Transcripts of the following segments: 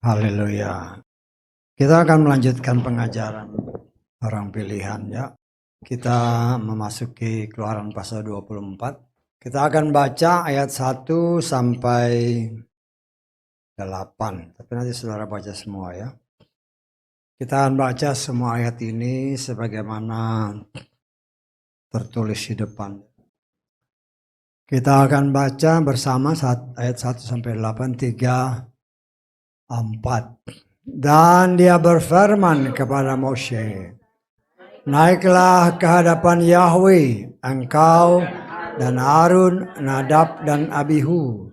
Haleluya. Kita akan melanjutkan pengajaran orang pilihan ya. Kita memasuki Keluaran pasal 24. Kita akan baca ayat 1 sampai 8. Tapi nanti saudara baca semua ya. Kita akan baca semua ayat ini sebagaimana tertulis di depan. Kita akan baca bersama ayat 1 sampai 8, 3, 4. Dan dia berfirman kepada Moshe, naiklah ke hadapan Yahweh, engkau dan Harun, Nadab dan Abihu,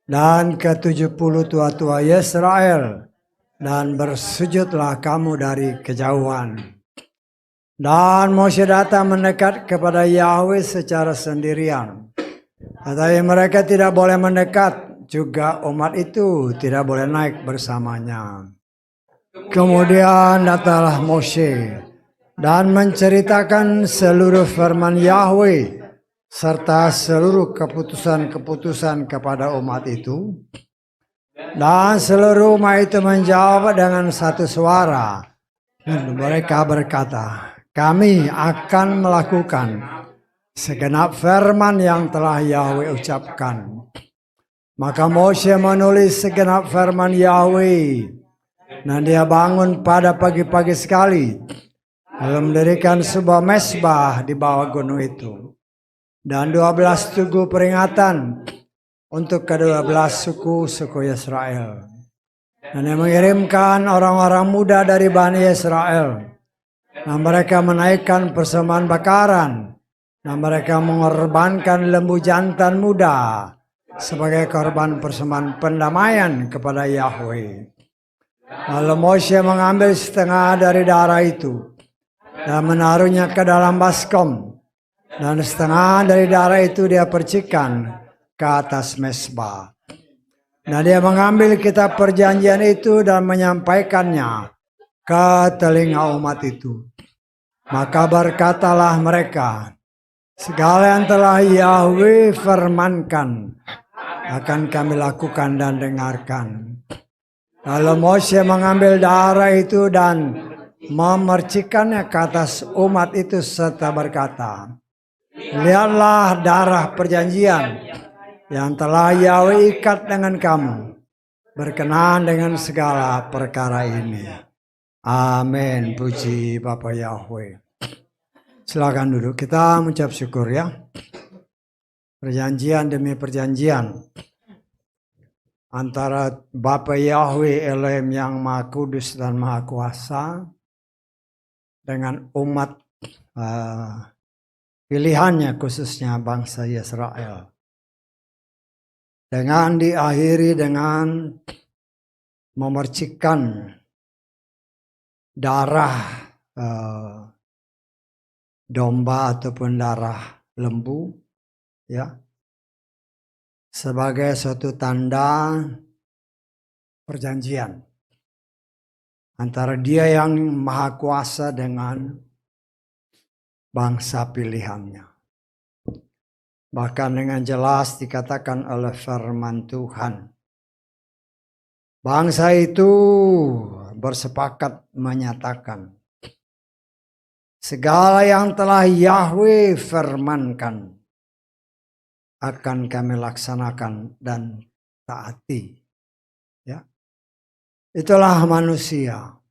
dan ke-70 tua-tua Yesrael, dan bersujudlah kamu dari kejauhan. Dan Moshe datang mendekat kepada Yahweh secara sendirian. Tetapi mereka tidak boleh mendekat, juga umat itu tidak boleh naik bersamanya. Kemudian datanglah Moshe dan menceritakan seluruh firman Yahweh serta seluruh keputusan-keputusan kepada umat itu. Dan seluruh umat itu menjawab dengan satu suara. Dan mereka berkata, kami akan melakukan segenap firman yang telah Yahweh ucapkan. Maka Moshe menulis segenap firman Yahweh. Nah dia bangun pada pagi-pagi sekali, lalu mendirikan sebuah mesbah di bawah gunung itu, dan 12 tugu peringatan untuk ke-12 suku Israel. Dan dia mengirimkan orang-orang muda dari Bani Israel. Nah mereka menaikkan persembahan bakaran, nah mereka mengorbankan lembu jantan muda sebagai korban persembahan pendamaian kepada Yahweh. Lalu Moshe mengambil setengah dari darah itu dan menaruhnya ke dalam baskom, dan setengah dari darah itu dia percikan ke atas mesbah. Nah dia mengambil kitab perjanjian itu dan menyampaikannya ke telinga umat itu. Maka berkatalah mereka, segala yang telah Yahweh firmankan akan kami lakukan dan dengarkan. Lalu Moshe mengambil darah itu dan memercikannya ke atas umat itu serta berkata, lihatlah darah perjanjian yang telah Yahweh ikat dengan kamu, berkenaan dengan segala perkara ini. Amin. Puji Bapa Yahweh. Silakan duduk. Kita mengucap syukur ya. Perjanjian demi perjanjian antara Bapa Yahweh Elohim yang Maha Kudus dan Maha Kuasa dengan umat pilihannya khususnya bangsa Israel. Dengan diakhiri dengan memercikan darah domba ataupun darah lembu ya. Sebagai suatu tanda perjanjian antara dia yang maha kuasa dengan bangsa pilihannya. Bahkan dengan jelas dikatakan oleh firman Tuhan, bangsa itu bersepakat menyatakan segala yang telah Yahweh firmankan akan kami laksanakan dan taati. Ya. Itulah manusia.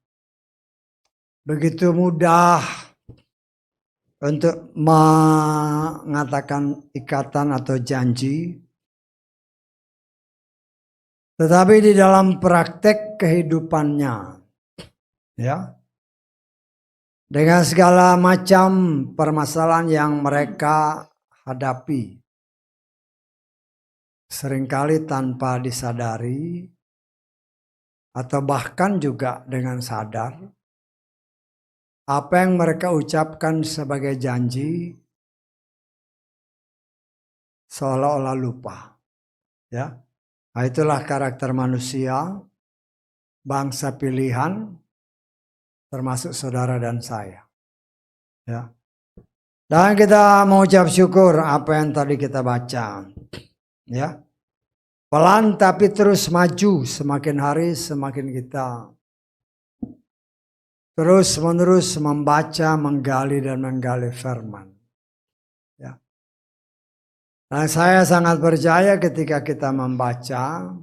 Begitu mudah untuk mengatakan ikatan atau janji. Tetapi di dalam praktek kehidupannya, ya, dengan segala macam permasalahan yang mereka hadapi, seringkali tanpa disadari atau bahkan juga dengan sadar, apa yang mereka ucapkan sebagai janji seolah-olah lupa. Ya, nah, itulah karakter manusia, bangsa pilihan, termasuk saudara dan saya. Ya. Dan kita mengucap syukur apa yang tadi kita baca. Ya. Pelan tapi terus maju, semakin hari semakin kita terus menerus membaca, menggali dan menggali firman. Ya. Nah, saya sangat percaya ketika kita membaca,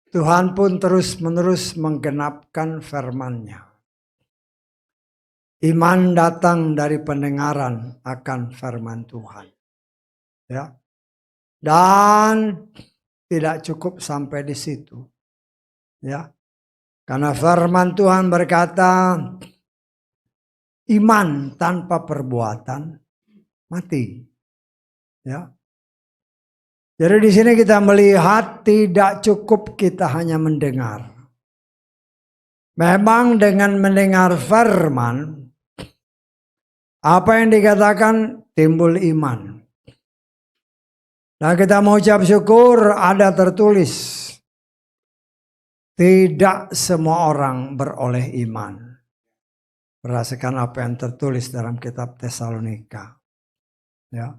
Tuhan pun terus menerus menggenapkan firman-Nya. Iman datang dari pendengaran akan firman Tuhan. Ya. Dan tidak cukup sampai di situ. Ya. Karena firman Tuhan berkata, iman tanpa perbuatan mati. Ya. Jadi di sini kita melihat tidak cukup kita hanya mendengar. Memang dengan mendengar firman, apa yang dikatakan timbul iman. Nah, kita mau ucap syukur, ada tertulis, tidak semua orang beroleh iman. Berdasarkan apa yang tertulis dalam kitab Tesalonika. Ya.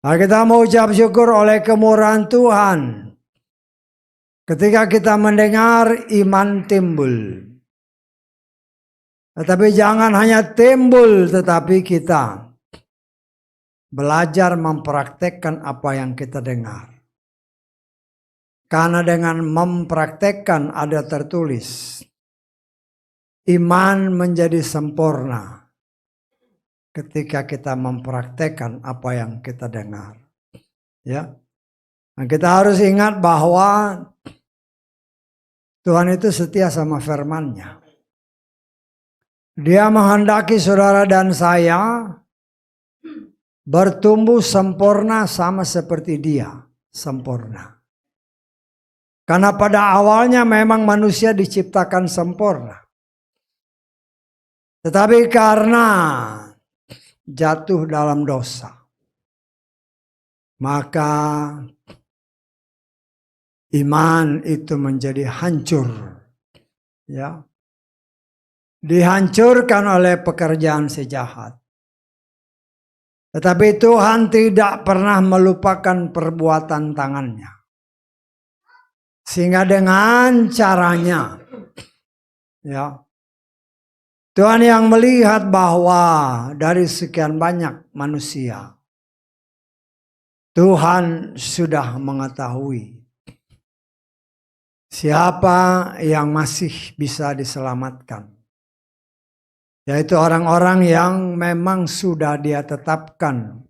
Nah, kita mau ucap syukur oleh kemurahan Tuhan. Ketika kita mendengar, iman timbul. Tetapi jangan hanya timbul, tetapi kita belajar mempraktekkan apa yang kita dengar. Karena dengan mempraktekkan ada tertulis, iman menjadi sempurna ketika kita mempraktekkan apa yang kita dengar. Ya. Nah, kita harus ingat bahwa Tuhan itu setia sama firman-Nya. Dia menghendaki saudara dan saya bertumbuh sempurna sama seperti Dia sempurna. Karena pada awalnya memang manusia diciptakan sempurna. Tetapi karena jatuh dalam dosa, maka iman itu menjadi hancur. Ya. Dihancurkan oleh pekerjaan sejahat. Tetapi Tuhan tidak pernah melupakan perbuatan tangannya. Sehingga dengan caranya, ya, Tuhan yang melihat bahwa dari sekian banyak manusia, Tuhan sudah mengetahui siapa yang masih bisa diselamatkan. Yaitu orang-orang yang memang sudah Dia tetapkan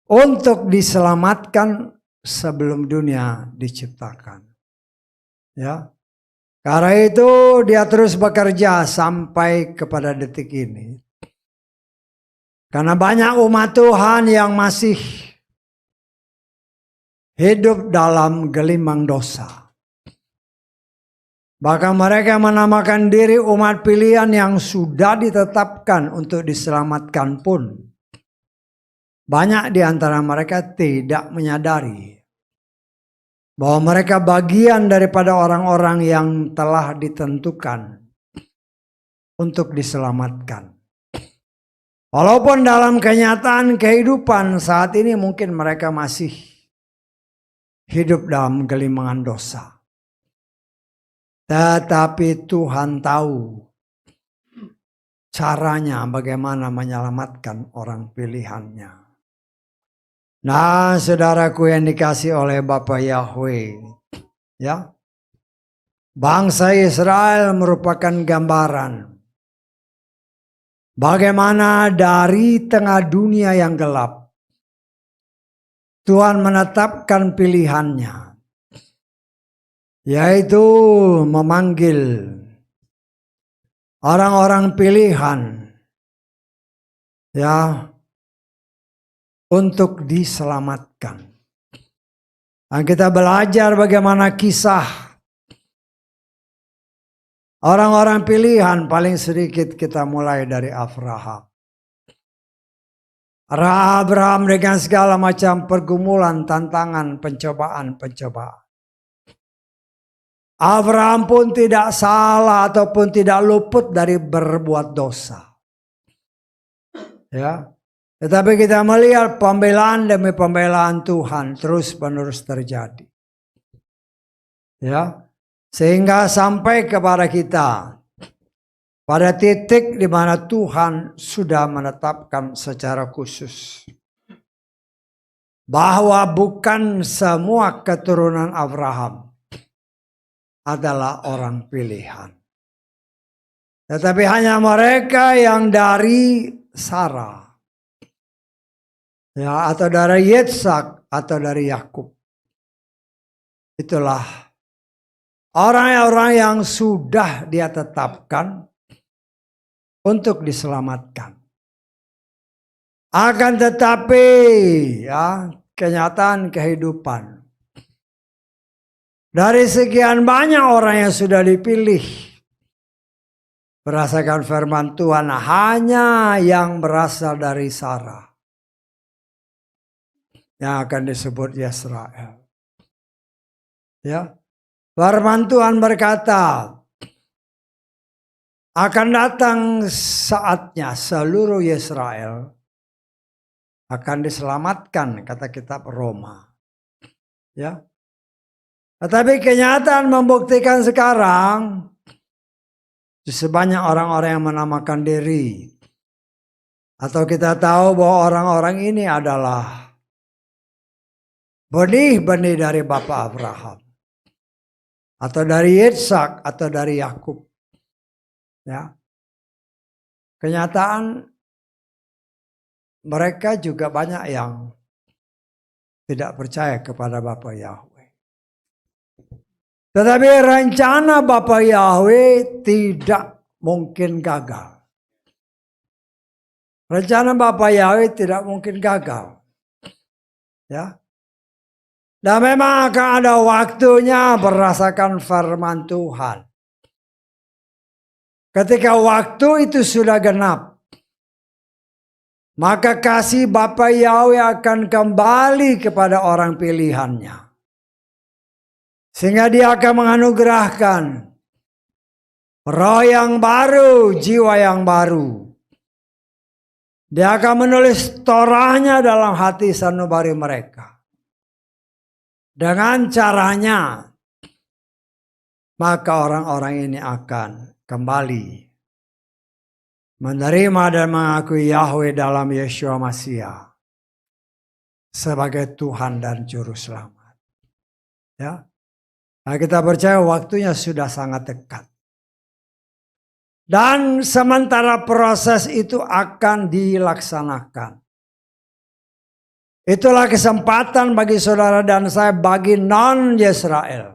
untuk diselamatkan sebelum dunia diciptakan. Ya. Karena itu Dia terus bekerja sampai kepada detik ini. Karena banyak umat Tuhan yang masih hidup dalam gelimang dosa. Bahkan mereka menamakan diri umat pilihan yang sudah ditetapkan untuk diselamatkan pun. Banyak di antara mereka tidak menyadari bahwa mereka bagian daripada orang-orang yang telah ditentukan untuk diselamatkan. Walaupun dalam kenyataan kehidupan saat ini mungkin mereka masih hidup dalam gelimangan dosa. Tetapi Tuhan tahu caranya bagaimana menyelamatkan orang pilihannya. Nah, saudaraku yang dikasih oleh Bapa Yahweh, ya, bangsa Israel merupakan gambaran bagaimana dari tengah dunia yang gelap Tuhan menetapkan pilihannya, yaitu memanggil orang-orang pilihan, ya, untuk diselamatkan. Dan kita belajar bagaimana kisah orang-orang pilihan. Paling sedikit kita mulai dari Abraham. Abraham dengan segala macam pergumulan, tantangan, pencobaan. Abraham pun tidak salah ataupun tidak luput dari berbuat dosa. Ya. Tetapi kita melihat pembelaan demi pembelaan Tuhan terus-menerus terjadi. Ya, sehingga sampai kepada kita pada titik di mana Tuhan sudah menetapkan secara khusus bahwa bukan semua keturunan Abraham adalah orang pilihan. Tetapi hanya mereka yang dari Sarah. Ya, atau dari Yitzhak atau dari Yakub. Itulah orang-orang yang sudah dia tetapkan untuk diselamatkan. Akan tetapi ya, kenyataan kehidupan dari sekian banyak orang yang sudah dipilih berdasarkan firman Tuhan, hanya yang berasal dari Sarah yang akan disebut Yisrael. Ya, firman Tuhan berkata, akan datang saatnya seluruh Yisrael akan diselamatkan, kata kitab Roma. Ya, tetapi kenyataan membuktikan sekarang sebanyak orang-orang yang menamakan diri, atau kita tahu bahwa orang-orang ini adalah benih-benih dari Bapak Abraham, atau dari Yitzhak, atau dari Yakub. Ya, kenyataan mereka juga banyak yang tidak percaya kepada Bapak Yahweh. Tetapi rencana Bapak Yahweh tidak mungkin gagal. Rencana Bapak Yahweh tidak mungkin gagal. Ya. Dan memang akan ada waktunya berdasarkan firman Tuhan. Ketika waktu itu sudah genap, maka kasih Bapa Yahweh akan kembali kepada orang pilihannya. Sehingga dia akan menganugerahkan roh yang baru, jiwa yang baru. Dia akan menulis Torahnya dalam hati sanubari mereka. Dengan caranya, maka orang-orang ini akan kembali menerima dan mengakui Yahweh dalam Yeshua Masiah sebagai Tuhan dan Juru Selamat. Ya, nah, kita percaya waktunya sudah sangat dekat. Dan sementara proses itu akan dilaksanakan, itulah kesempatan bagi saudara dan saya, bagi non-Yisrael,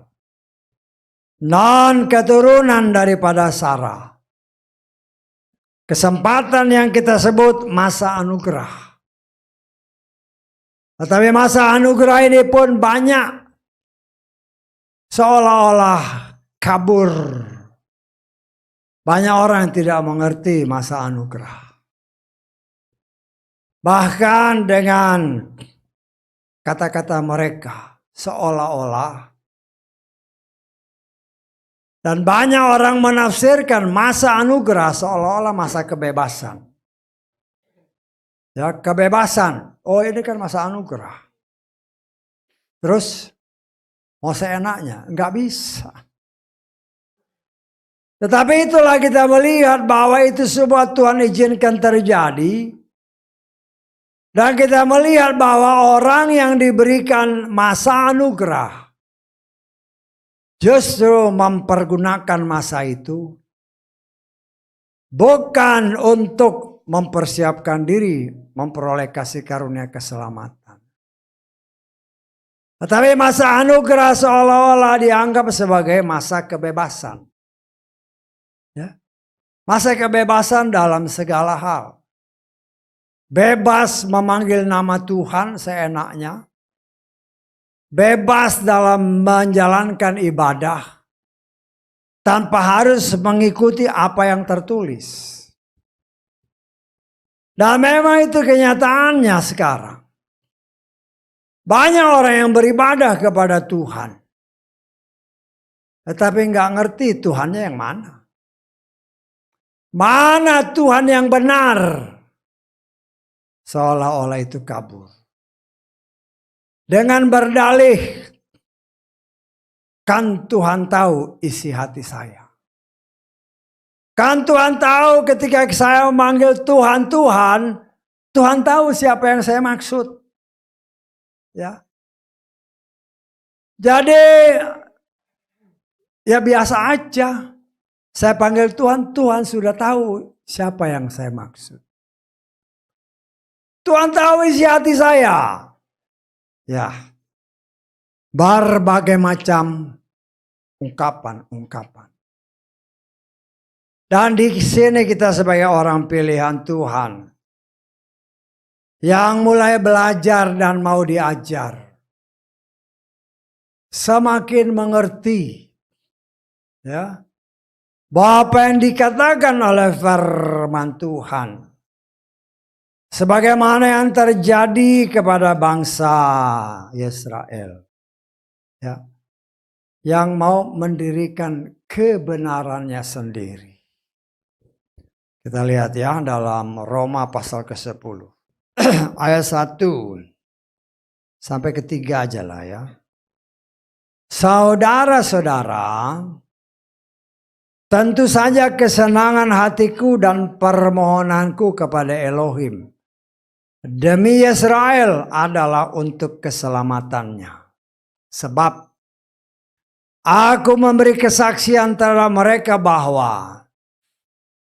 non-keturunan daripada Sarah. Kesempatan yang kita sebut masa anugerah. Tetapi masa anugerah ini pun banyak seolah-olah kabur. Banyak orang yang tidak mengerti masa anugerah. Bahkan dengan kata-kata mereka seolah-olah. Dan banyak orang menafsirkan masa anugerah seolah-olah masa kebebasan. Ya, kebebasan. Oh, ini kan masa anugerah. Terus mau seenaknya? Enggak bisa. Tetapi itulah kita melihat bahwa itu semua Tuhan izinkan terjadi. Dan kita melihat bahwa orang yang diberikan masa anugerah justru mempergunakan masa itu bukan untuk mempersiapkan diri memperoleh kasih karunia keselamatan. Tetapi masa anugerah seolah-olah dianggap sebagai masa kebebasan. Ya. Masa kebebasan dalam segala hal. Bebas memanggil nama Tuhan seenaknya. Bebas dalam menjalankan ibadah. Tanpa harus mengikuti apa yang tertulis. Dan memang itu kenyataannya sekarang. Banyak orang yang beribadah kepada Tuhan. Tetapi nggak ngerti Tuhannya yang mana. Mana Tuhan yang benar. seolah-olah itu kabur. Dengan berdalih, kan Tuhan tahu isi hati saya. Kan Tuhan tahu ketika saya memanggil Tuhan, Tuhan tahu siapa yang saya maksud. Ya. Jadi ya biasa aja. Saya panggil Tuhan, Tuhan sudah tahu siapa yang saya maksud. Tuhan tahu isi hati saya. Ya, berbagai macam ungkapan. Dan di sini kita sebagai orang pilihan Tuhan yang mulai belajar dan mau diajar, semakin mengerti, ya, bahwa apa yang dikatakan oleh firman Tuhan, sebagaimana yang terjadi kepada bangsa Israel, ya, yang mau mendirikan kebenarannya sendiri. Kita lihat ya dalam Roma pasal ke-10 ayat 1 sampai ke-3 aja lah ya. Saudara-saudara, tentu saja kesenangan hatiku dan permohonanku kepada Elohim demi Israel adalah untuk keselamatannya. Sebab aku memberi kesaksian terhadap mereka bahwa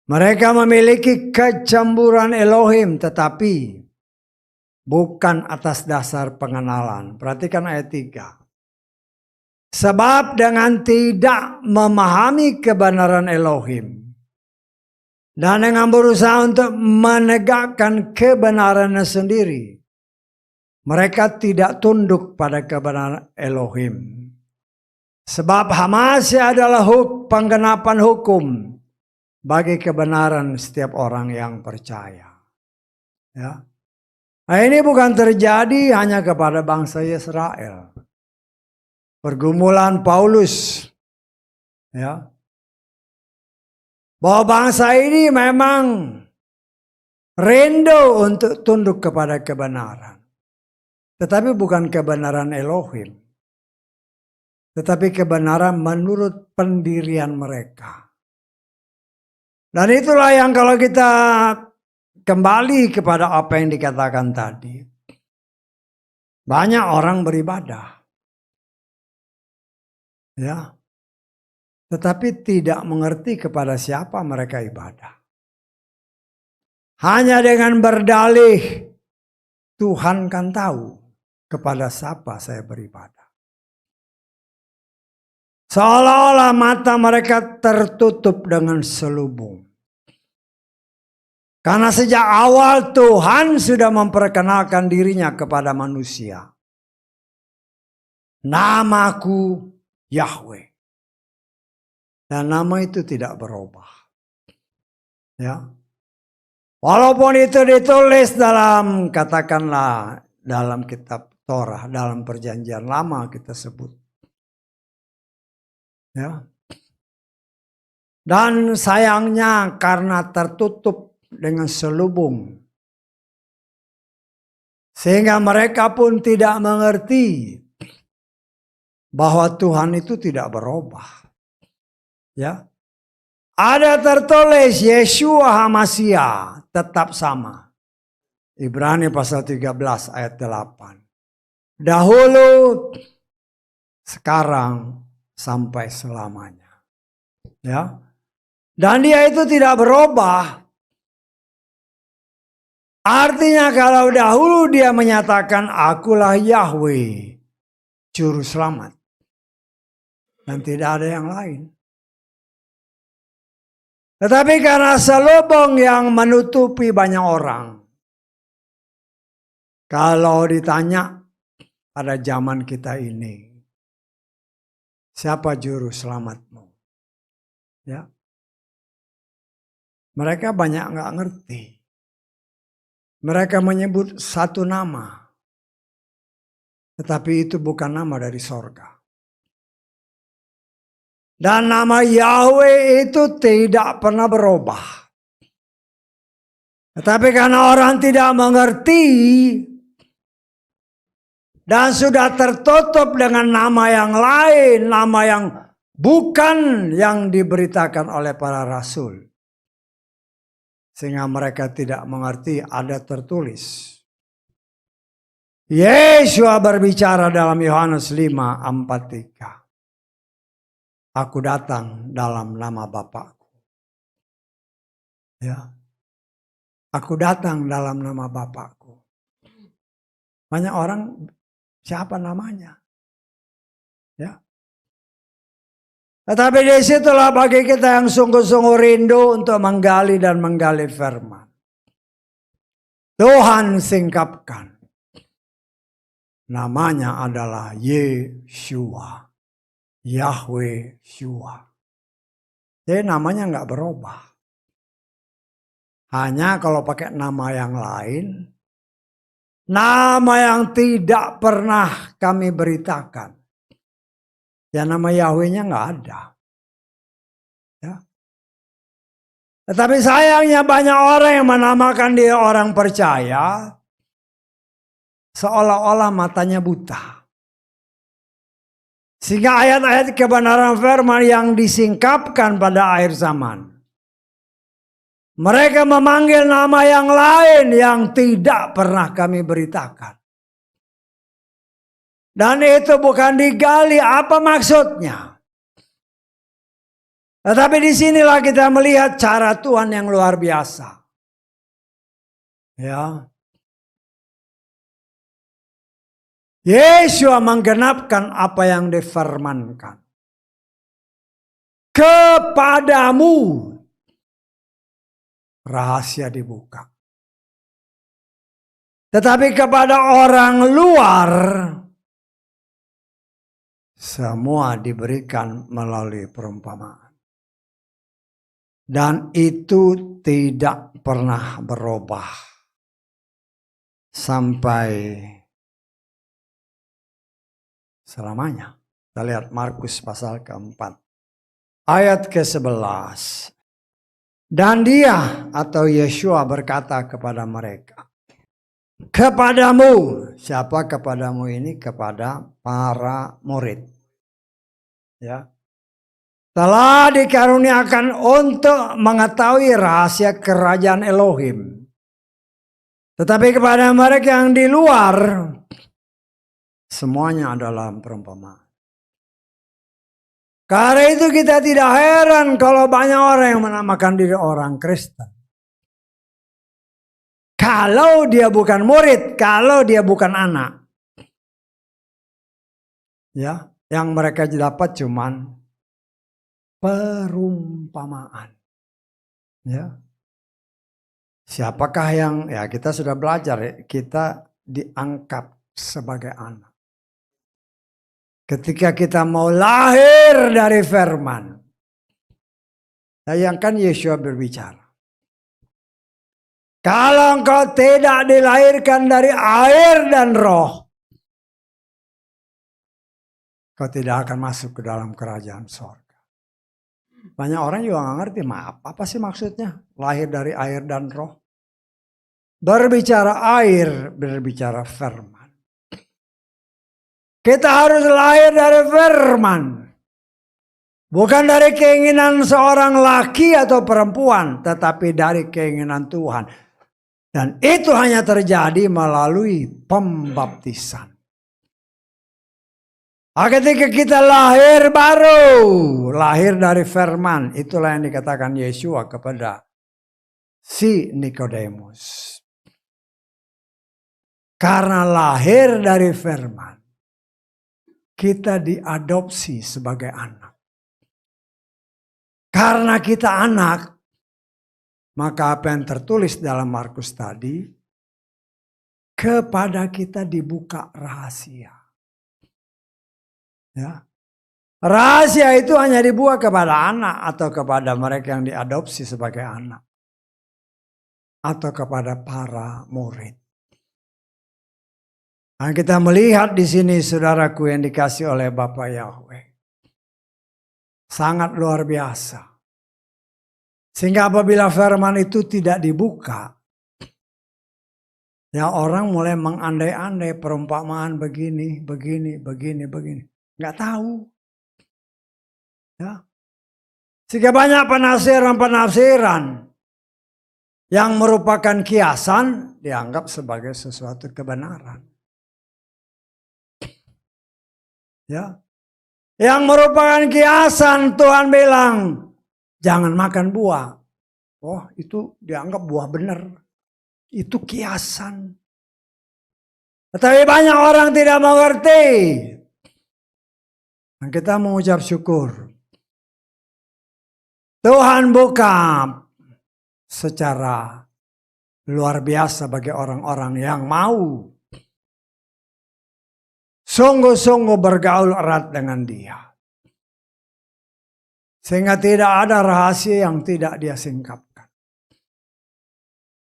mereka memiliki kecemburuan Elohim, tetapi bukan atas dasar pengenalan. Perhatikan ayat 3. Sebab dengan tidak memahami kebenaran Elohim dan dengan berusaha untuk menegakkan kebenarannya sendiri, mereka tidak tunduk pada kebenaran Elohim. Sebab Hamasya adalah penggenapan hukum bagi kebenaran setiap orang yang percaya. Ya. Nah, ini bukan terjadi hanya kepada bangsa Israel. Pergumulan Paulus, ya, bahwa bangsa ini memang rindu untuk tunduk kepada kebenaran. Tetapi bukan kebenaran Elohim. Tetapi kebenaran menurut pendirian mereka. Dan itulah yang kalau kita kembali kepada apa yang dikatakan tadi. Banyak orang beribadah. Ya. Tetapi tidak mengerti kepada siapa mereka ibadah. Hanya dengan berdalih, Tuhan kan tahu kepada siapa saya beribadah. Seolah-olah mata mereka tertutup dengan selubung. Karena sejak awal Tuhan sudah memperkenalkan dirinya kepada manusia. Namaku Yahweh. Dan nama itu tidak berubah. Ya. Walaupun itu ditulis dalam, katakanlah dalam kitab Torah, dalam perjanjian lama kita sebut. Ya. Dan sayangnya karena tertutup dengan selubung, sehingga mereka pun tidak mengerti bahwa Tuhan itu tidak berubah. Ya. Ada tertulis Yeshua Hamasya tetap sama. Ibrani pasal 13 ayat 8. Dahulu, sekarang, sampai selamanya. Ya. Dan dia itu tidak berubah. Artinya kalau dahulu dia menyatakan akulah Yahweh, juru selamat. Dan tidak ada yang lain. Tetapi karena selubung yang menutupi banyak orang. Kalau ditanya pada zaman kita ini, siapa juru selamatmu? Ya. Mereka banyak nggak ngerti. Mereka menyebut satu nama. Tetapi itu bukan nama dari sorga. Dan nama Yahweh itu tidak pernah berubah. Tetapi karena orang tidak mengerti dan sudah tertutup dengan nama yang lain, nama yang bukan yang diberitakan oleh para rasul. Sehingga mereka tidak mengerti, ada tertulis. Yesus berbicara dalam Yohanes 5:43. Aku datang dalam nama Bapakku. Ya. Aku datang dalam nama Bapakku. Banyak orang, siapa namanya? Ya. Tetapi disitulah bagi kita yang sungguh-sungguh rindu untuk menggali dan menggali firman. Tuhan singkapkan. Namanya adalah Yeshua. Yahweh Shua. Jadi namanya nggak berubah. Hanya kalau pakai nama yang lain, nama yang tidak pernah kami beritakan. Ya nama Yahweh-nya nggak ada. Ya. Tetapi sayangnya banyak orang yang menamakan dia orang percaya, seolah-olah matanya buta. Sehingga ayat-ayat kebenaran firman yang disingkapkan pada akhir zaman, mereka memanggil nama yang lain yang tidak pernah kami beritakan. Dan itu bukan digali apa maksudnya. Tetapi disinilah kita melihat cara Tuhan yang luar biasa. Ya. Yesus menggenapkan apa yang difirmankan. Kepadamu rahasia dibuka. Tetapi kepada orang luar semua diberikan melalui perumpamaan. Dan itu tidak pernah berubah sampai selamanya. Kita lihat Markus pasal keempat. Ayat ke-11. Dan dia atau Yeshua berkata kepada mereka. Kepadamu. Siapa kepadamu ini? Kepada para murid. Ya. Telah dikaruniakan untuk mengetahui rahasia kerajaan Elohim. Tetapi kepada mereka yang di luar, semuanya adalah perumpamaan. Karena itu kita tidak heran kalau banyak orang yang menamakan diri orang Kristen. Kalau dia bukan murid, kalau dia bukan anak. Ya, yang mereka dapat cuman perumpamaan. Ya. Siapakah yang, ya kita sudah belajar ya, kita diangkat sebagai anak. Ketika kita mau lahir dari firman. Bayangkan Yesus berbicara. Kalau engkau tidak dilahirkan dari air dan roh, kau tidak akan masuk ke dalam kerajaan sorga. Banyak orang juga nggak ngerti, apa sih maksudnya lahir dari air dan roh? Berbicara air, berbicara firman. Kita harus lahir dari firman. Bukan dari keinginan seorang laki atau perempuan, tetapi dari keinginan Tuhan. Dan itu hanya terjadi melalui pembaptisan. Ketika kita lahir baru, lahir dari firman, itulah yang dikatakan Yesus kepada si Nikodemus. Karena lahir dari firman, kita diadopsi sebagai anak. Karena kita anak, maka apa yang tertulis dalam Markus tadi, kepada kita dibuka rahasia. Ya. Rahasia itu hanya dibuka kepada anak atau kepada mereka yang diadopsi sebagai anak. Atau kepada para murid. Nah, kita melihat di sini saudaraku yang dikasih oleh Bapa Yahweh. Sangat luar biasa. Sehingga apabila firman itu tidak dibuka, Ya orang mulai mengandai-andai perumpamaan begini. Nggak tahu. Ya. Sehingga banyak penafsiran yang merupakan kiasan dianggap sebagai sesuatu kebenaran. Ya. Yang merupakan kiasan Tuhan bilang, jangan makan buah. Oh, itu dianggap buah benar. Itu kiasan. Tetapi banyak orang tidak mengerti. Dan kita mengucap syukur. Tuhan buka secara luar biasa bagi orang-orang yang mau sungguh-sungguh bergaul erat dengan Dia. Sehingga tidak ada rahasia yang tidak Dia singkapkan.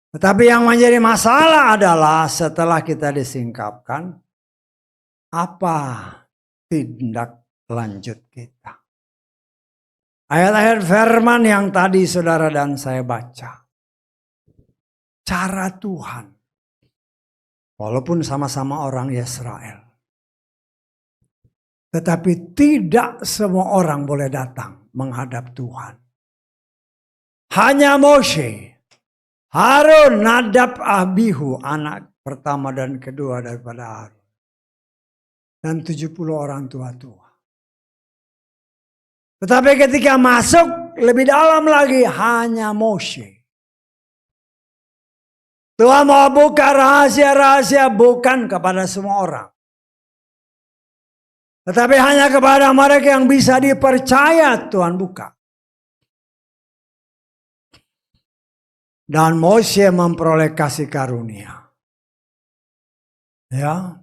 Tetapi yang menjadi masalah adalah setelah kita disingkapkan, apa tindak lanjut kita? Ayat-ayat firman yang tadi saudara dan saya baca. Cara Tuhan. Walaupun sama-sama orang Israel. Tetapi tidak semua orang boleh datang menghadap Tuhan. Hanya Moshe, Harun, Nadab, Abihu, anak pertama dan kedua daripada Harun. Dan 70 orang tua-tua. Tetapi ketika masuk lebih dalam lagi hanya Moshe. Tuhan mau buka rahasia-rahasia bukan kepada semua orang. Tetapi hanya kepada mereka yang bisa dipercaya Tuhan buka. Dan Moshe memperoleh kasih karunia. Ya.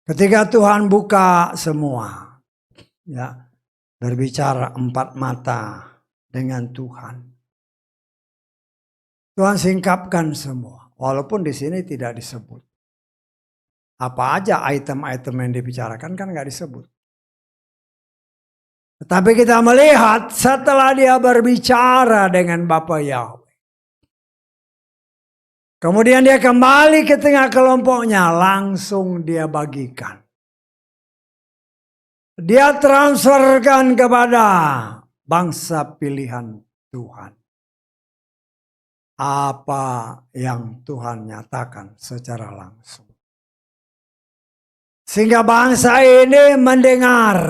Ketika Tuhan buka semua. Ya. Berbicara 4 mata dengan Tuhan. Tuhan singkapkan semua. Walaupun di sini tidak disebut. Apa aja item-item yang dibicarakan kan nggak disebut. Tetapi kita melihat setelah dia berbicara dengan Bapa Yahweh. Kemudian dia kembali ke tengah kelompoknya. Langsung dia bagikan. Dia transferkan kepada bangsa pilihan Tuhan. Apa yang Tuhan nyatakan secara langsung. Sehingga bangsa ini mendengar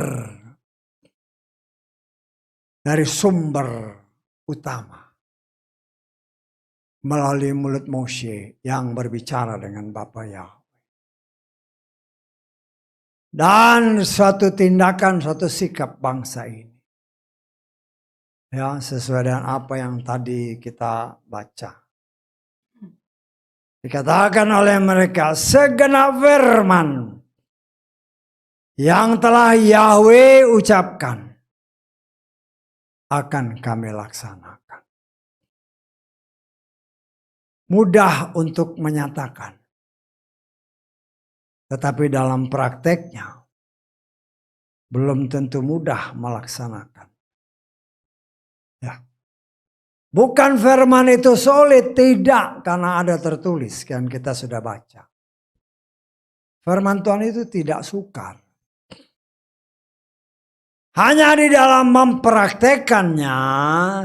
dari sumber utama. Melalui mulut Moshe yang berbicara dengan Bapa Yahweh. Dan suatu tindakan, suatu sikap bangsa ini. Ya, sesuai dengan apa yang tadi kita baca. Dikatakan oleh mereka, segenap firman yang telah Yahweh ucapkan akan kami laksanakan. Mudah untuk menyatakan. Tetapi dalam prakteknya belum tentu mudah melaksanakan. Ya. Bukan firman itu sulit, tidak, karena ada tertulis kan kita sudah baca. Firman Tuhan itu tidak sukar. Hanya di dalam mempraktekannya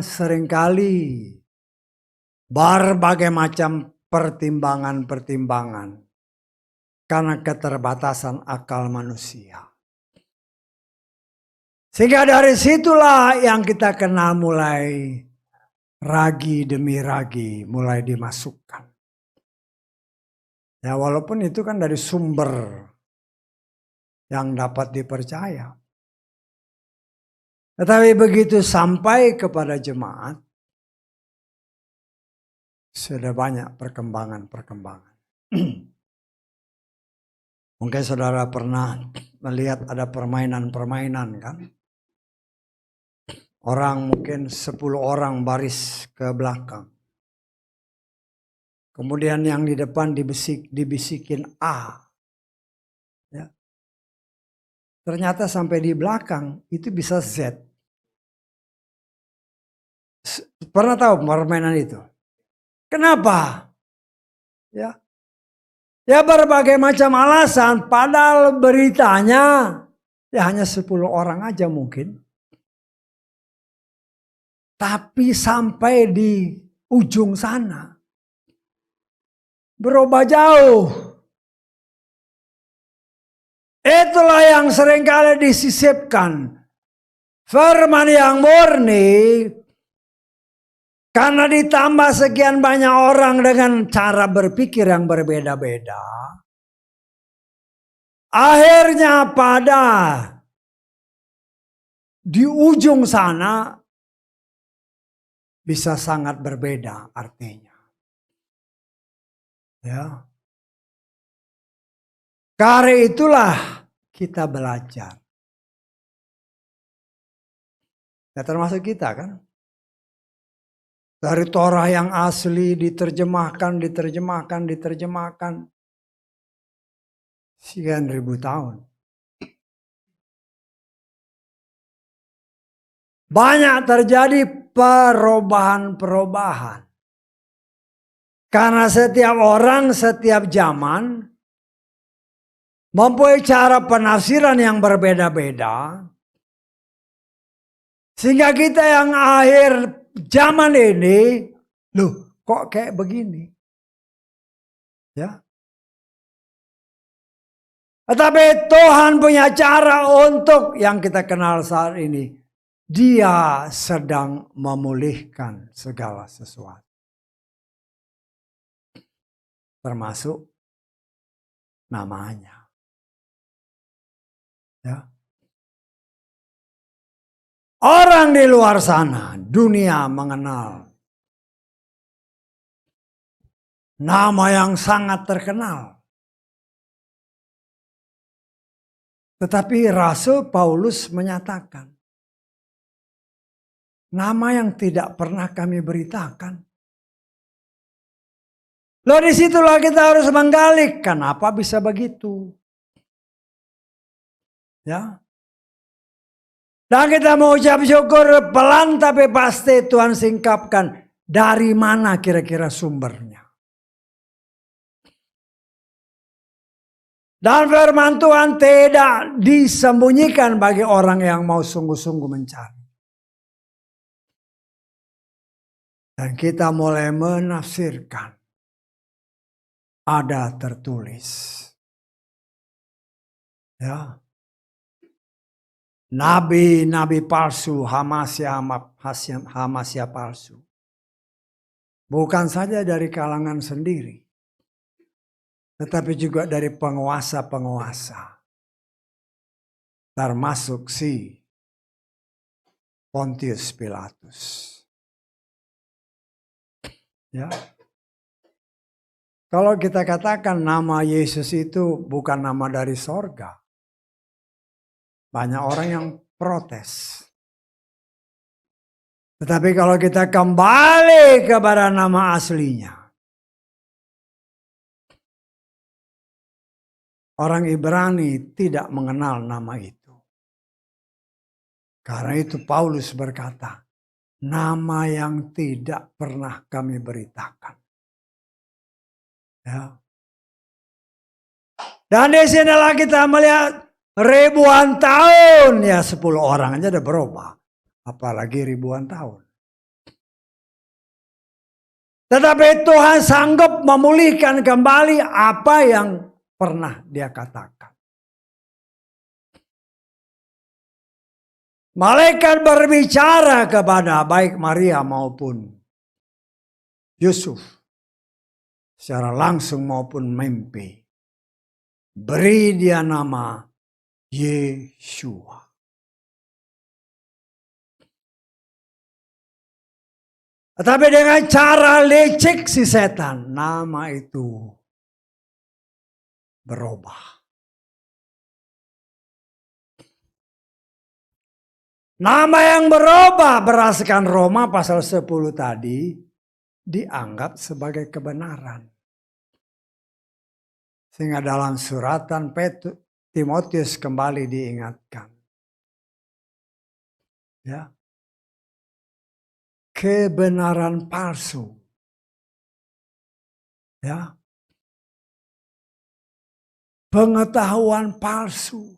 seringkali berbagai macam pertimbangan-pertimbangan. Karena keterbatasan akal manusia. Sehingga dari situlah yang kita kenal mulai ragi demi ragi mulai dimasukkan. Ya walaupun itu kan dari sumber yang dapat dipercaya. Tetapi begitu sampai kepada jemaat, sudah banyak perkembangan-perkembangan. Mungkin saudara pernah melihat ada permainan-permainan kan. Orang mungkin 10 orang baris ke belakang. Kemudian yang di depan dibisikin A. Ya. Ternyata sampai di belakang itu bisa Z. Pernah tahu permainan itu? Kenapa? Ya, ya berbagai macam alasan, padahal beritanya ya hanya 10 orang aja mungkin. Tapi sampai di ujung sana berubah jauh. Itulah yang seringkali disisipkan. Firman yang murni, karena ditambah sekian banyak orang dengan cara berpikir yang berbeda-beda, akhirnya pada di ujung sana bisa sangat berbeda artinya. Ya. Karena itulah kita belajar. Ya termasuk kita kan. Dari Torah yang asli diterjemahkan. Sekian ribu tahun. Banyak terjadi perubahan-perubahan. Karena setiap orang, setiap zaman mempunyai cara penafsiran yang berbeda-beda. Sehingga kita yang akhir zaman ini, loh kok kayak begini? Ya. Tetapi Tuhan punya cara untuk yang kita kenal saat ini. Dia sedang memulihkan segala sesuatu. Termasuk namanya. Ya. Orang di luar sana, dunia mengenal nama yang sangat terkenal. Tetapi Rasul Paulus menyatakan, nama yang tidak pernah kami beritakan. Loh disitulah kita harus menggali, kenapa bisa begitu? Ya. Dan kita mau ucap syukur pelan tapi pasti Tuhan singkapkan dari mana kira-kira sumbernya. Dan firman Tuhan tidak disembunyikan bagi orang yang mau sungguh-sungguh mencari. Dan kita mulai menafsirkan. Ada tertulis. Ya. Nabi-nabi palsu, Hamasya palsu. Bukan saja dari kalangan sendiri. Tetapi juga dari penguasa-penguasa. Termasuk si Pontius Pilatus. Ya. Kalau kita katakan nama Yesus itu bukan nama dari sorga. Banyak orang yang protes. Tetapi kalau kita kembali kepada nama aslinya. Orang Ibrani tidak mengenal nama itu. Karena itu Paulus berkata, nama yang tidak pernah kami beritakan. Ya. Dan di sinilah kita melihat ribuan tahun, ya 10 orang aja udah berubah. Apalagi ribuan tahun. Tetapi Tuhan sanggup memulihkan kembali apa yang pernah dia katakan. Malaikat berbicara kepada baik Maria maupun Yusuf. Secara langsung maupun mimpi. Beri dia nama Yeshua. Tetapi dengan cara lecek si setan, nama itu berubah. Nama yang berubah berdasarkan Roma pasal 10 tadi dianggap sebagai kebenaran. Sehingga dalam suratan Timotius kembali diingatkan. Ya. Kebenaran palsu. Ya. pengetahuan palsu,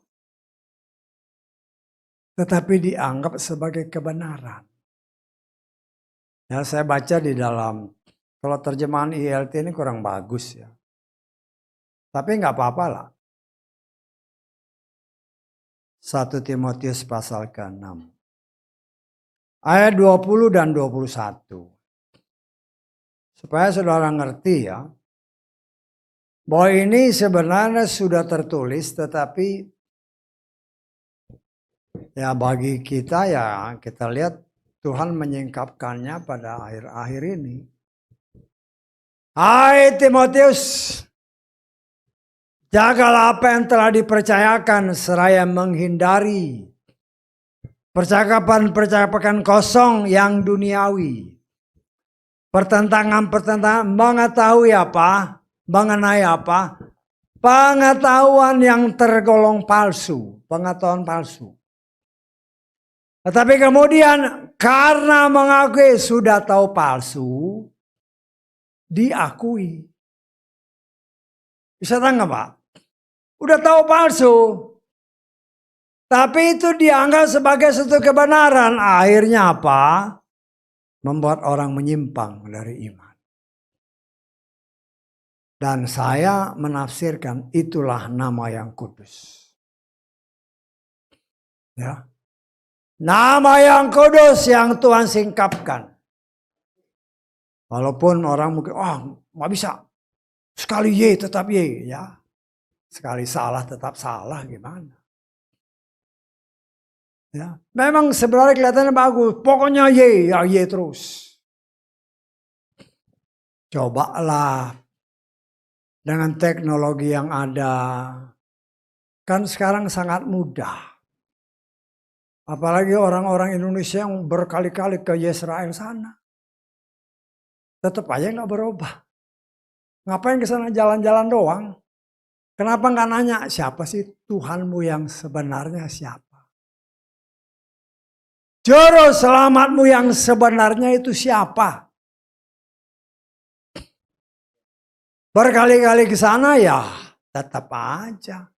tetapi dianggap sebagai kebenaran. Ya, saya baca di dalam, kalau terjemahan ILT ini kurang bagus ya. Tapi nggak apa-apa lah. 1 Timotius pasal ke-6. Ayat 20 dan 21. Supaya saudara ngerti ya. Bahwa ini sebenarnya sudah tertulis, tetapi ya bagi kita ya kita lihat Tuhan menyingkapkannya pada akhir-akhir ini. Hai Timotius, jagalah apa yang telah dipercayakan seraya menghindari percakapan-percakapan kosong yang duniawi. Pertentangan-pertentangan mengetahui apa? Mengenai apa? Pengetahuan yang tergolong palsu. Pengetahuan palsu. Tetapi kemudian karena mengakui sudah tahu palsu, diakui. Bisa tangkap Pak? Udah tahu palsu. Tapi itu dianggap sebagai satu kebenaran. Akhirnya apa? Membuat orang menyimpang dari iman. Dan saya menafsirkan itulah nama yang kudus. Ya. Nama yang kudus yang Tuhan singkapkan. Walaupun orang mungkin, nggak bisa. Sekali Y tetap Y. Ya. Sekali salah tetap salah gimana. Ya. Memang sebenarnya kelihatannya bagus. Pokoknya Y, ya Y terus. Cobalah. Dengan teknologi yang ada, kan sekarang sangat mudah. Apalagi orang-orang Indonesia yang berkali-kali ke Israel sana. Tetap aja nggak berubah. Ngapain ke sana jalan-jalan doang? Kenapa nggak nanya siapa sih Tuhanmu yang sebenarnya siapa? Juru selamatmu yang sebenarnya itu siapa? Berkali-kali ke sana ya tetap aja.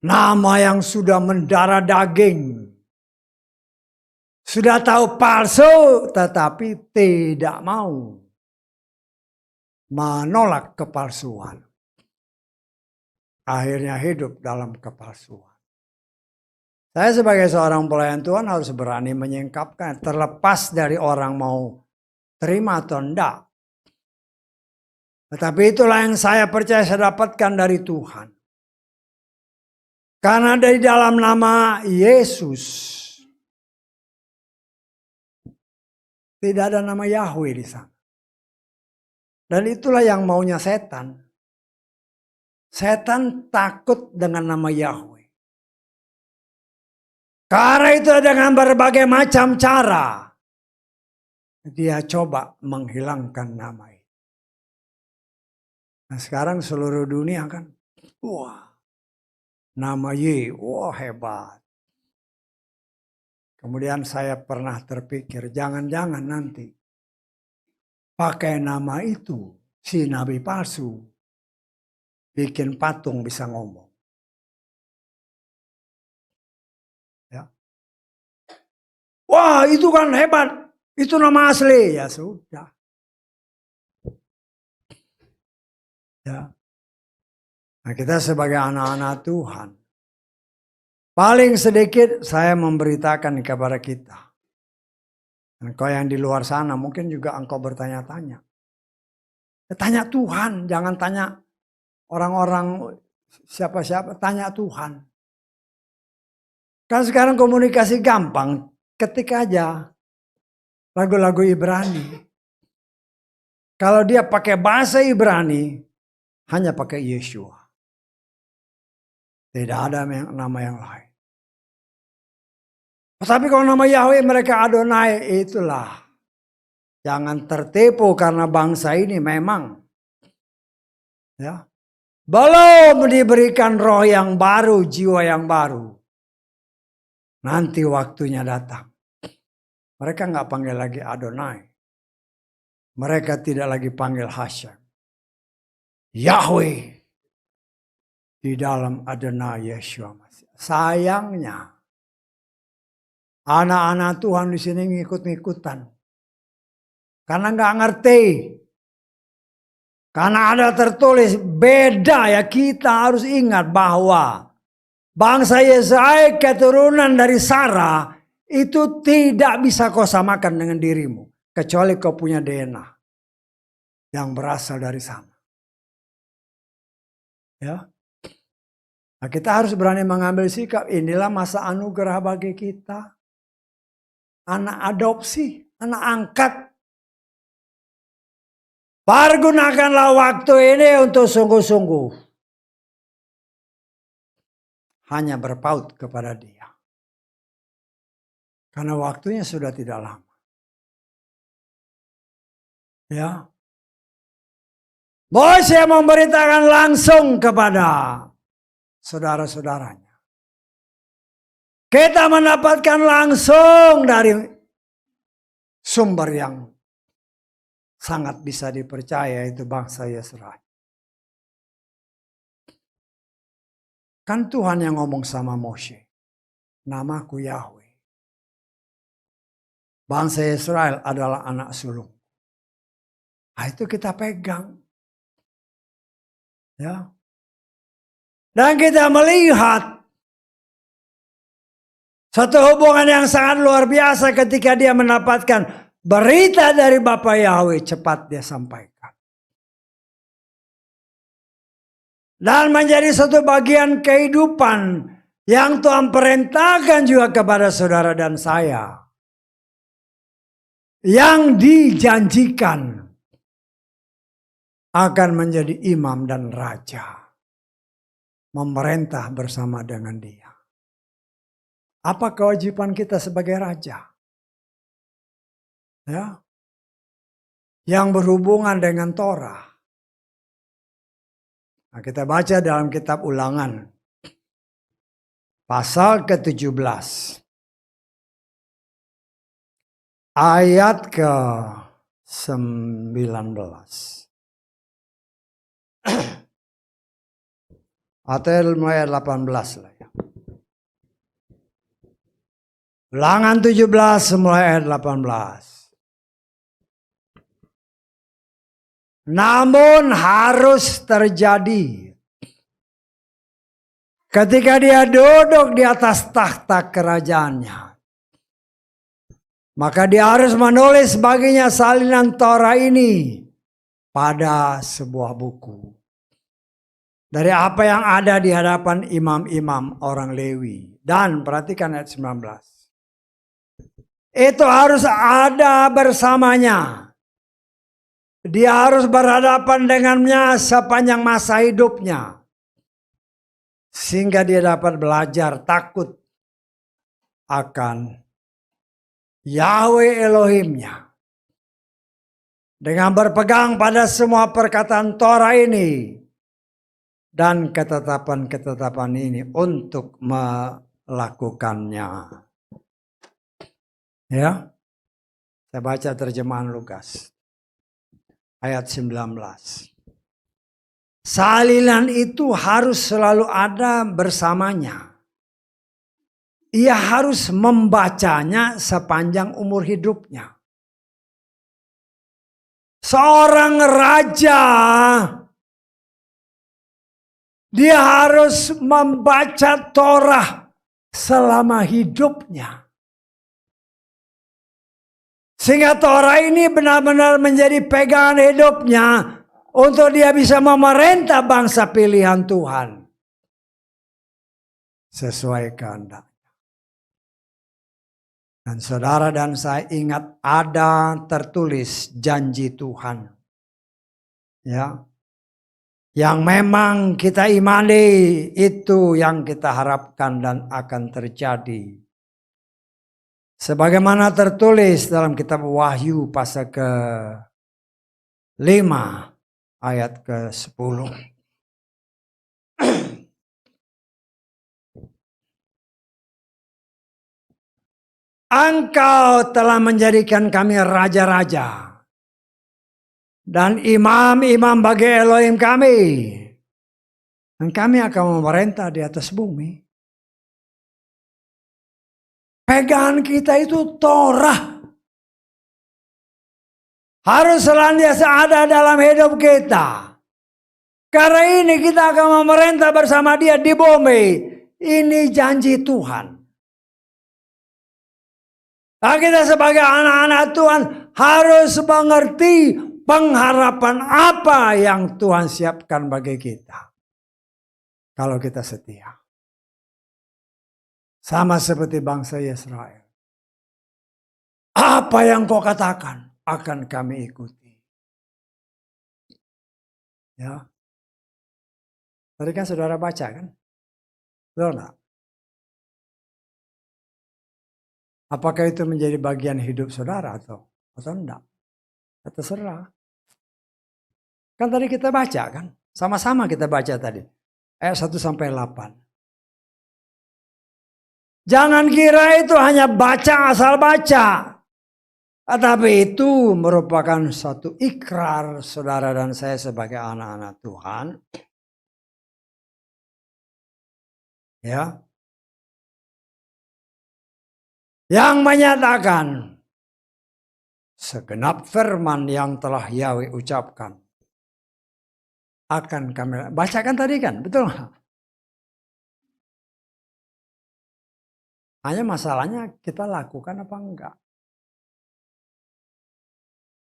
Nama yang sudah mendarah daging. Sudah tahu palsu tetapi tidak mau menolak kepalsuan. Akhirnya hidup dalam kepalsuan. Saya sebagai seorang pelayan Tuhan harus berani menyingkapkan. Terlepas dari orang mau terima atau enggak. Tetapi itulah yang saya percaya saya dapatkan dari Tuhan. Karena dari dalam nama Yesus. Tidak ada nama Yahweh di sana. Dan itulah yang maunya setan. Setan takut dengan nama Yahweh. Karena itu dengan berbagai macam cara. Dia coba menghilangkan nama itu. Nah sekarang seluruh dunia kan. Wah. Nama Y. Wah hebat. Kemudian saya pernah terpikir. Jangan-jangan nanti. Pakai nama itu. Si nabi palsu. Bikin patung bisa ngomong. Ya. Wah itu kan hebat. Itu nama asli. Ya sudah. Ya. Nah kita sebagai anak-anak Tuhan. Paling sedikit saya memberitakan kepada kita. Engkau yang di luar sana mungkin juga engkau bertanya-tanya. Tanya Tuhan. Jangan tanya orang-orang siapa-siapa. Tanya Tuhan. Kan sekarang komunikasi gampang. Ketik aja lagu-lagu Ibrani. Kalau dia pakai bahasa Ibrani. Hanya pakai Yeshua. Tidak ada nama yang lain. Tapi kalau nama Yahweh mereka Adonai, itulah. Jangan tertipu karena bangsa ini memang. Ya, belum diberikan roh yang baru, jiwa yang baru. Nanti waktunya datang. Mereka nggak panggil lagi Adonai. Mereka tidak lagi panggil Hashem. Yahweh. di dalam Adonai Yeshua Masih. Sayangnya anak-anak Tuhan di sini ngikut-ngikutan karena nggak ngerti. Karena ada tertulis beda ya, kita harus ingat bahwa bangsa Yesaya keturunan dari Sarah itu tidak bisa kau samakan dengan dirimu. Kecuali kau punya DNA yang berasal dari sana. Ya. Nah, kita harus berani mengambil sikap, inilah masa anugerah bagi kita. Anak adopsi, anak angkat. Pergunakanlah waktu ini untuk sungguh-sungguh. Hanya berpaut kepada Dia. Karena waktunya sudah tidak lama. Ya. Mose memberitakan langsung kepada saudara-saudaranya. Kita mendapatkan langsung dari sumber yang sangat bisa dipercaya, itu bangsa Yesaya. Kan Tuhan yang ngomong sama Mose, namaku Yahweh. Bangsa Israel adalah anak sulung. Nah, itu kita pegang. Ya. Dan kita melihat satu hubungan yang sangat luar biasa ketika dia mendapatkan berita dari Bapa Yahweh, cepat dia sampaikan. Dan menjadi satu bagian kehidupan yang Tuhan perintahkan juga kepada saudara dan saya. Yang dijanjikan akan menjadi imam dan raja. Memerintah bersama dengan Dia. Apa kewajiban kita sebagai raja? Ya, yang berhubungan dengan Torah. Nah, kita baca dalam kitab Ulangan pasal ke-17 ayat ke-19 atau mulai 18 lah ya. Ulangan 17 mulai ayat 18. Namun harus terjadi ketika dia duduk di atas takhta kerajaannya. Maka dia harus menulis baginya salinan Torah ini pada sebuah buku. Dari apa yang ada di hadapan imam-imam orang Lewi. Dan perhatikan ayat 19. Itu harus ada bersamanya. Dia harus berhadapan dengannya sepanjang masa hidupnya. Sehingga dia dapat belajar takut akan Yahweh Elohimnya. Dengan berpegang pada semua perkataan Torah ini. Dan ketetapan-ketetapan ini untuk melakukannya. Ya. Saya baca terjemahan Lukas. Ayat 19. Salinan itu harus selalu ada bersamanya. Ia harus membacanya sepanjang umur hidupnya. Seorang raja, dia harus membaca Torah selama hidupnya. Sehingga Torah ini benar-benar menjadi pegangan hidupnya untuk dia bisa memerintah bangsa pilihan Tuhan. Sesuai kehendaknya. Dan saudara dan saya ingat ada tertulis janji Tuhan. Ya. Yang memang kita imani itu yang kita harapkan dan akan terjadi. Sebagaimana tertulis dalam kitab Wahyu pasal ke-5 ayat ke-10. Engkau telah menjadikan kami raja-raja dan imam-imam bagi Elohim kami. Dan kami akan memerintah di atas bumi. Pegangan kita itu Torah. Harus senantiasa ada dalam hidup kita. Karena ini kita akan memerintah bersama Dia di bumi. Ini janji Tuhan. Nah, kita sebagai anak-anak Tuhan harus mengerti pengharapan apa yang Tuhan siapkan bagi kita. Kalau kita setia. Sama seperti bangsa Israel. Apa yang kau katakan akan kami ikuti. Ya. Tadi kan saudara baca kan? Betul enggak? Apakah itu menjadi bagian hidup saudara atau enggak? Terserah. Kan tadi kita baca kan? Sama-sama kita baca tadi. Ayat 1 sampai 8. Jangan kira itu hanya baca asal baca. Tetapi itu merupakan satu ikrar saudara dan saya sebagai anak-anak Tuhan. Ya. Yang menyatakan segenap firman yang telah Yahweh ucapkan akan kami bacakan tadi kan, betul nggak? Hanya masalahnya kita lakukan apa enggak.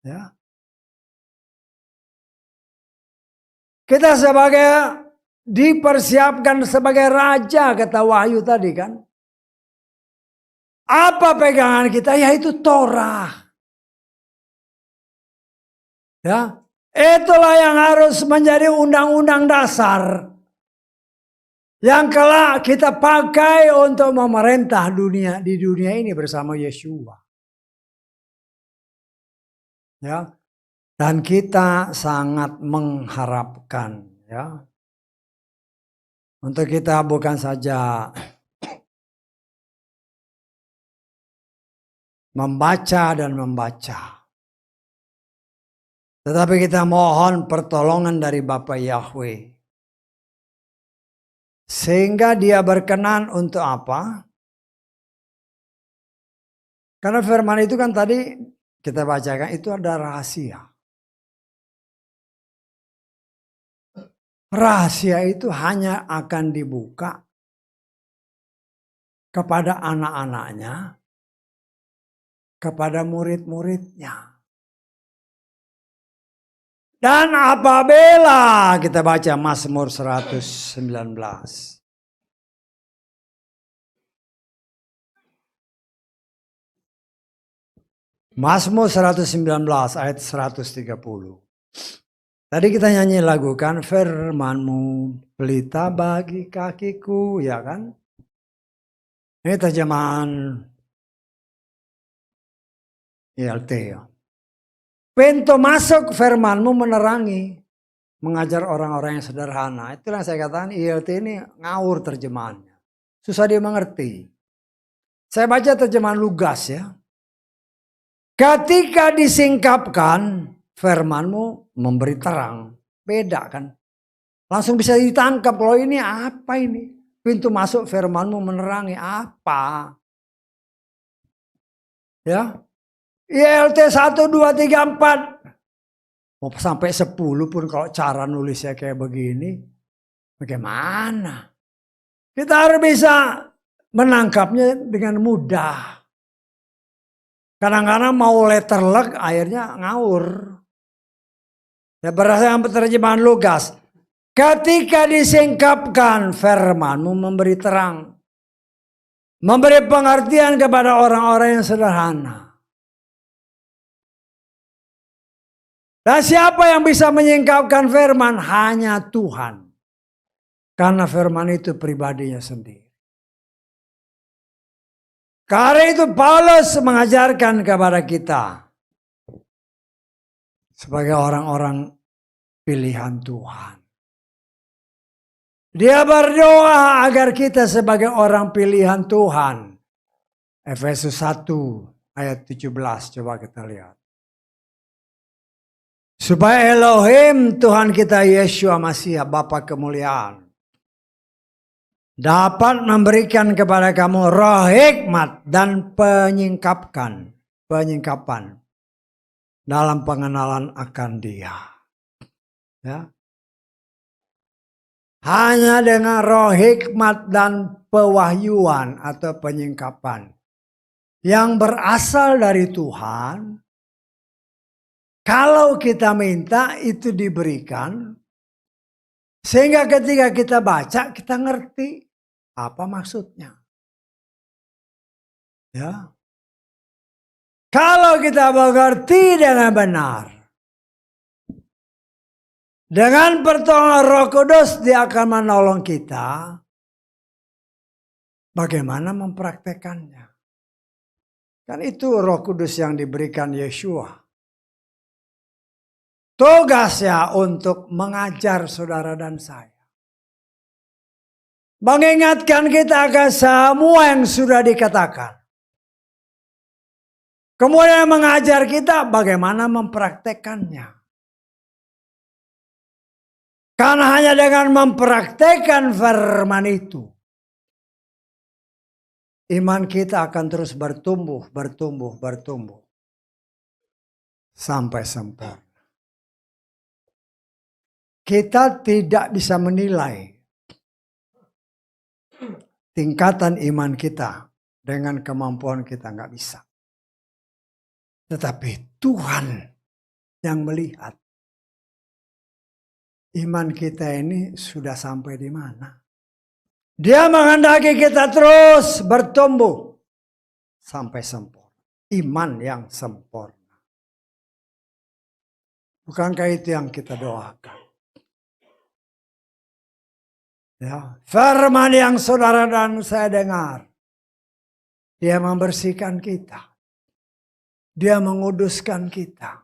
Ya. Kita sebagai dipersiapkan sebagai raja kata Wahyu tadi kan. Apa pegangan kita? Yaitu Torah. Ya, itulah yang harus menjadi undang-undang dasar yang kelak kita pakai untuk memerintah di dunia ini bersama Yeshua. Ya, dan kita sangat mengharapkan ya untuk kita bukan saja membaca dan membaca. Tetapi kita mohon pertolongan dari Bapa Yahweh. Sehingga Dia berkenan untuk apa? Karena firman itu kan tadi kita bacakan itu ada rahasia. Rahasia itu hanya akan dibuka kepada anak-anaknya, kepada murid-muridnya. Dan apabila kita baca Mazmur 119. Mazmur 119 ayat 130. Tadi kita nyanyi lagu kan, firman-Mu pelita bagi kakiku, ya kan? Ini terjemahan ILT ya. Pintu masuk firman-Mu menerangi, mengajar orang-orang yang sederhana. Itulah yang saya katakan ILT ini ngawur terjemahannya. Susah dia mengerti. Saya baca terjemahan Lugas ya. Ketika disingkapkan, firman-Mu memberi terang. Beda kan. Langsung bisa ditangkap kalau ini apa ini. Pintu masuk firman-Mu menerangi apa. Ya. ILT 1, 2, 3, 4. Mau sampai 10 pun kalau cara nulisnya kayak begini. Bagaimana? Kita harus bisa menangkapnya dengan mudah. Kadang-kadang mau letter luck akhirnya ngawur. Ya berdasarkan terjemahan Lugas. Ketika disingkapkan firman-Mu memberi terang. Memberi pengertian kepada orang-orang yang sederhana. Dan siapa yang bisa menyingkapkan firman? Hanya Tuhan. Karena firman itu pribadinya sendiri. Karena itu Paulus mengajarkan kepada kita. Sebagai orang-orang pilihan Tuhan. Dia berdoa agar kita sebagai orang pilihan Tuhan. Efesus 1 ayat 17 coba kita lihat. Supaya Elohim Tuhan kita Yeshua Mashiach Bapa kemuliaan dapat memberikan kepada kamu roh hikmat dan penyingkapan dalam pengenalan akan Dia. Ya. Hanya dengan roh hikmat dan pewahyuan atau penyingkapan yang berasal dari Tuhan, kalau kita minta itu diberikan, sehingga ketika kita baca kita ngerti apa maksudnya. Ya. Kalau kita mengerti dengan benar, dengan pertolongan Roh Kudus Dia akan menolong kita bagaimana mempraktekannya. Kan itu Roh Kudus yang diberikan Yeshua. Tugasnya untuk mengajar saudara dan saya. Mengingatkan kita akan semua yang sudah dikatakan. Kemudian mengajar kita bagaimana mempraktekannya. Karena hanya dengan mempraktekkan firman itu, iman kita akan terus bertumbuh sampai sempurna. Kita tidak bisa menilai tingkatan iman kita dengan kemampuan kita, nggak bisa. Tetapi Tuhan yang melihat iman kita ini sudah sampai di mana. Dia menghendaki kita terus bertumbuh sampai sempurna. Iman yang sempurna. Bukankah itu yang kita doakan? Ya, firman yang saudara dan saya dengar, Dia membersihkan kita. Dia menguduskan kita.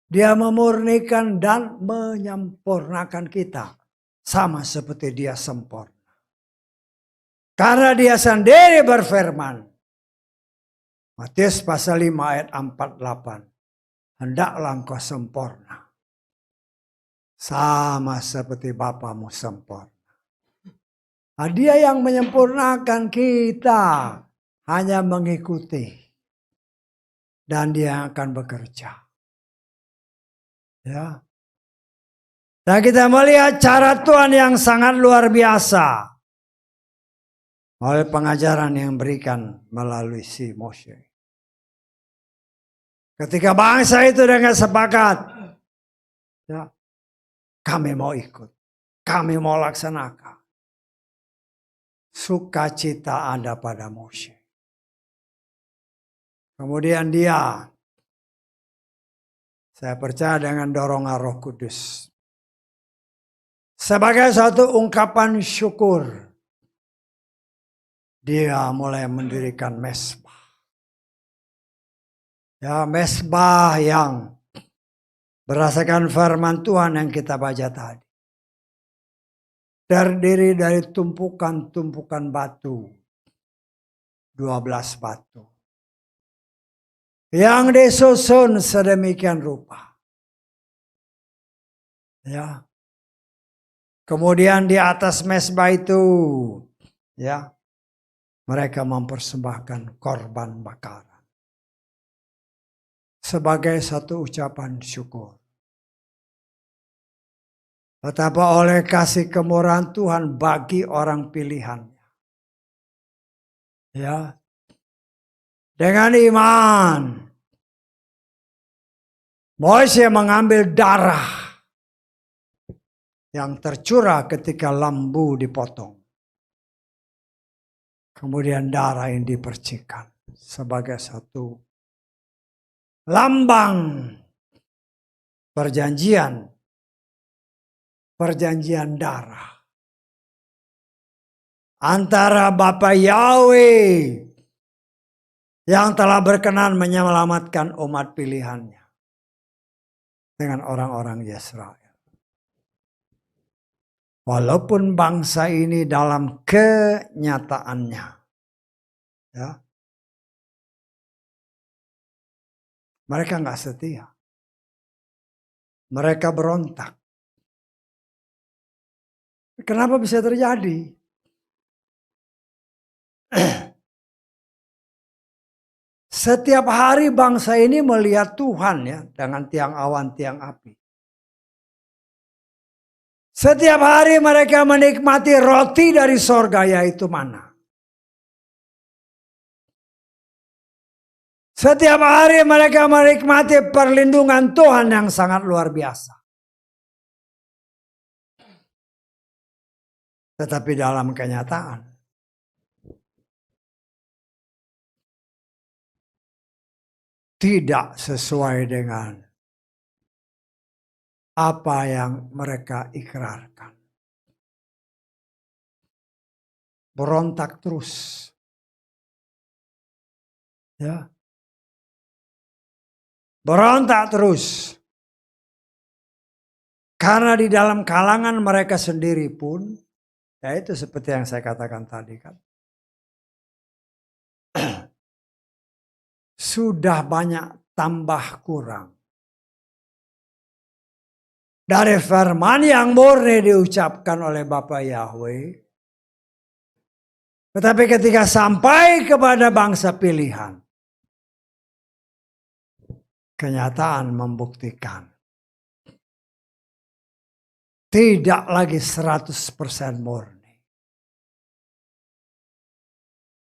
Dia memurnikan dan menyempurnakan kita. Sama seperti Dia sempurna. Karena Dia sendiri berfirman. Matius pasal 5 ayat 48. Hendaklah engkau sempurna. Sama seperti Bapamu sempurna. Nah, Dia yang menyempurnakan kita. Hanya mengikuti. Dan Dia akan bekerja. Ya. Dan kita melihat cara Tuhan yang sangat luar biasa. Oleh pengajaran yang berikan melalui si Moshe. Ketika bangsa itu dengan sepakat. Ya, kami mau ikut. Kami mau laksanakan. Sukacita ada pada Moshe. Kemudian dia. Saya percaya dengan dorongan Roh Kudus. Sebagai satu ungkapan syukur. Dia mulai mendirikan mesbah. Ya, mesbah yang berdasarkan firman Tuhan yang kita baca tadi. Terdiri dari tumpukan-tumpukan batu. 12 batu. Yang disusun sedemikian rupa. Ya. Kemudian di atas mesbah itu, ya, mereka mempersembahkan korban bakaran sebagai satu ucapan syukur. Betapa oleh kasih kemurahan Tuhan bagi orang pilihannya. Ya. Dengan iman, Moshe mengambil darah yang tercurah ketika lembu dipotong. Kemudian darah yang dipercikan sebagai satu lambang perjanjian darah. Antara Bapa Yahweh yang telah berkenan menyelamatkan umat pilihannya dengan orang-orang Israel. Walaupun bangsa ini dalam kenyataannya, ya, mereka nggak setia, mereka berontak. Kenapa bisa terjadi? Setiap hari bangsa ini melihat Tuhan ya dengan tiang awan, tiang api. Setiap hari mereka menikmati roti dari sorga yaitu mana. Setiap hari mereka menikmati perlindungan Tuhan yang sangat luar biasa. Tetapi dalam kenyataan, tidak sesuai dengan apa yang mereka ikrarkan. Berontak terus. Ya. Berontak terus. Karena di dalam kalangan mereka sendiri pun, ya itu seperti yang saya katakan tadi kan. Sudah banyak tambah kurang. Dari firman yang murni diucapkan oleh Bapa Yahweh. Tetapi ketika sampai kepada bangsa pilihan. Kenyataan membuktikan. Tidak lagi 100% murni.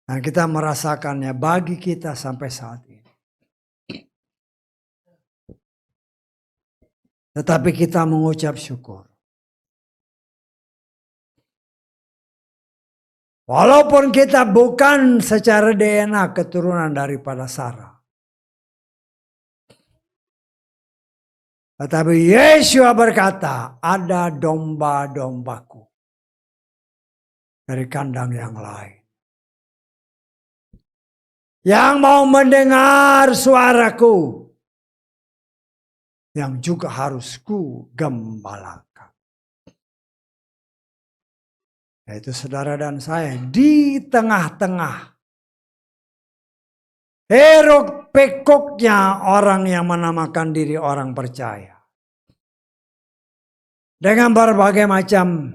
Dan kita merasakannya bagi kita sampai saat ini. Tetapi kita mengucap syukur. Walaupun kita bukan secara DNA keturunan daripada Sarah. Tetapi Yesus berkata, ada domba-dombaku dari kandang yang lain. Yang mau mendengar suaraku. Yang juga harus ku gembalakan. Yaitu saudara dan saya di tengah-tengah hiruk pikuknya orang yang menamakan diri orang percaya. Dengan berbagai macam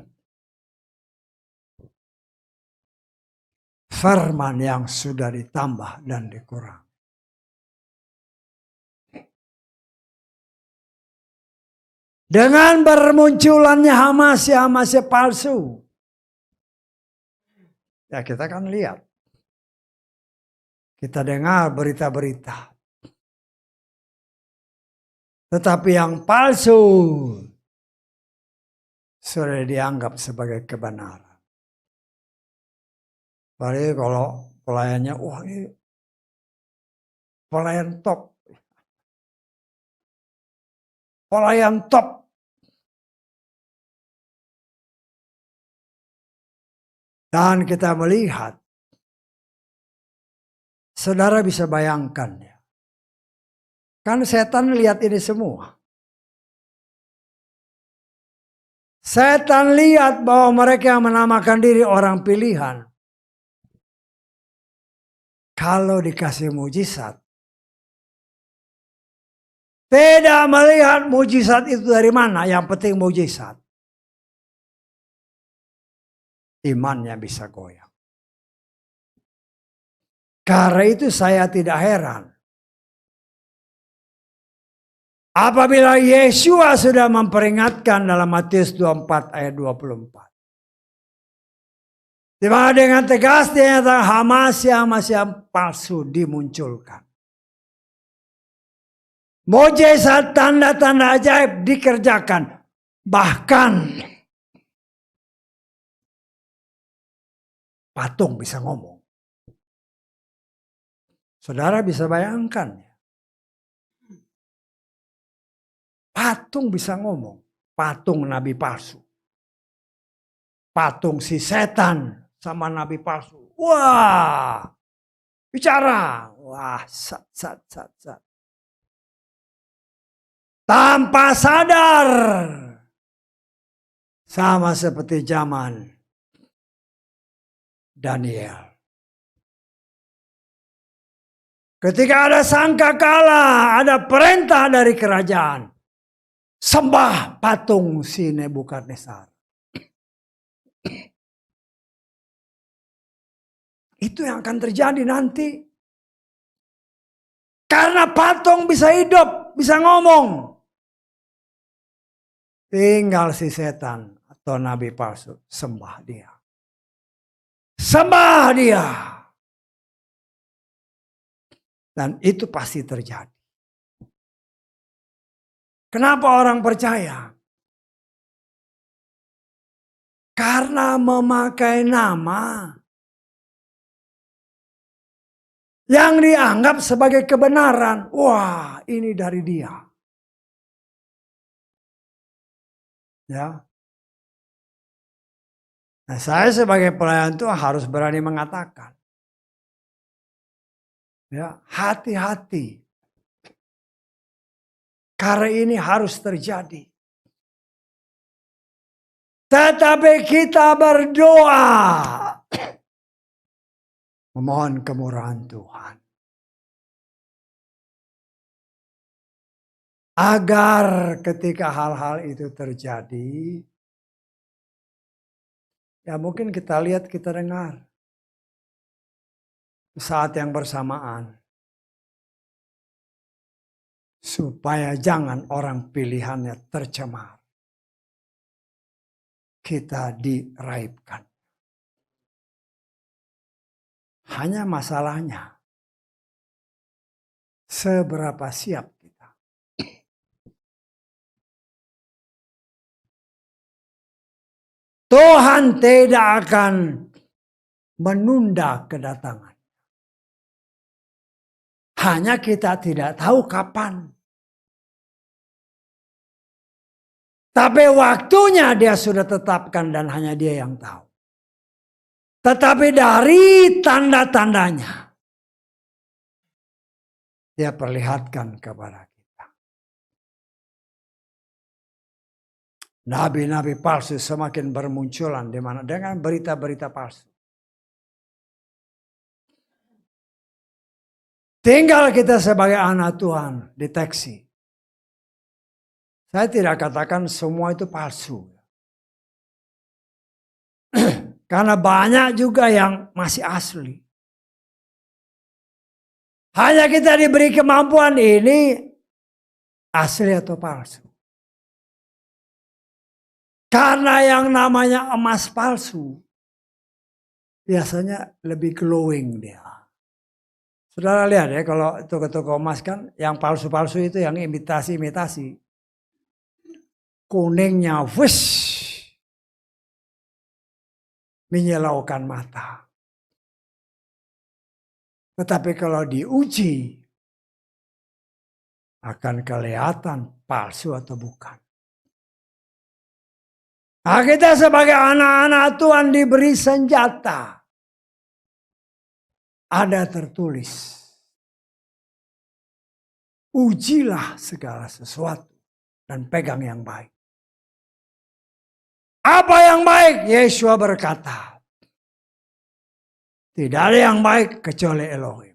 firman yang sudah ditambah dan dikurang. Dengan bermunculannya hamasi-hamasi palsu. Ya kita kan lihat. Kita dengar berita-berita. Tetapi yang palsu sudah dianggap sebagai kebenaran. Padahal kalau pelayannya, wah ini pelayan top. Pelayan top. Dan kita melihat, saudara bisa bayangkan ya. Kan setan lihat ini semua. Setan lihat bahwa mereka yang menamakan diri orang pilihan. Kalau dikasih mujizat. Tidak melihat mujizat itu dari mana, yang penting mujizat. Imannya bisa goyang. Karena itu saya tidak heran. Apabila Yesus sudah memperingatkan dalam Matius 24 ayat 24. Di mana dengan tegas ternyata hamasi-hamasi palsu dimunculkan. Mujizat tanda-tanda ajaib dikerjakan. Bahkan patung bisa ngomong. Saudara bisa bayangkan. Patung bisa ngomong. Patung nabi palsu. Patung si setan sama nabi palsu. Wah. Bicara. Wah. Sat. Tanpa sadar. Sama seperti zaman Daniel. Ketika ada sangkakala, ada perintah dari kerajaan. Sembah patung si Nebukadnezar. Itu yang akan terjadi nanti. Karena patung bisa hidup, bisa ngomong. Tinggal si setan atau nabi palsu, sembah dia. Sembah dia. Dan itu pasti terjadi. Kenapa orang percaya? Karena memakai nama yang dianggap sebagai kebenaran. Wah, ini dari dia. Ya. Nah, saya sebagai pelayan Tuhan harus berani mengatakan. Ya, hati-hati. Karena ini harus terjadi. Tetapi kita berdoa. Memohon kemurahan Tuhan. Agar ketika hal-hal itu terjadi. Ya mungkin kita lihat, kita dengar. Saat yang bersamaan. Supaya jangan orang pilihannya tercemar. Kita diraibkan. Hanya masalahnya. Seberapa siap kita. Tuhan tidak akan menunda kedatangan. Hanya kita tidak tahu kapan. Tapi waktunya dia sudah tetapkan dan hanya dia yang tahu. Tetapi dari tanda-tandanya. Dia perlihatkan kepada kita. Nabi-nabi palsu semakin bermunculan di mana dengan berita-berita palsu. Tinggal kita sebagai anak Tuhan deteksi. Saya tidak katakan semua itu palsu. Karena banyak juga yang masih asli. Hanya kita diberi kemampuan ini asli atau palsu. Karena yang namanya emas palsu biasanya lebih glowing dia. Saudara lihat ya kalau toko-toko emas kan yang palsu-palsu itu yang imitasi-imitasi. Kuningnya wush. Menyilaukan mata. Tetapi kalau diuji akan kelihatan palsu atau bukan. Nah, kita sebagai anak-anak Tuhan diberi senjata. Ada tertulis. Ujilah segala sesuatu dan pegang yang baik. Apa yang baik? Yesua berkata. Tidak ada yang baik kecuali Elohim.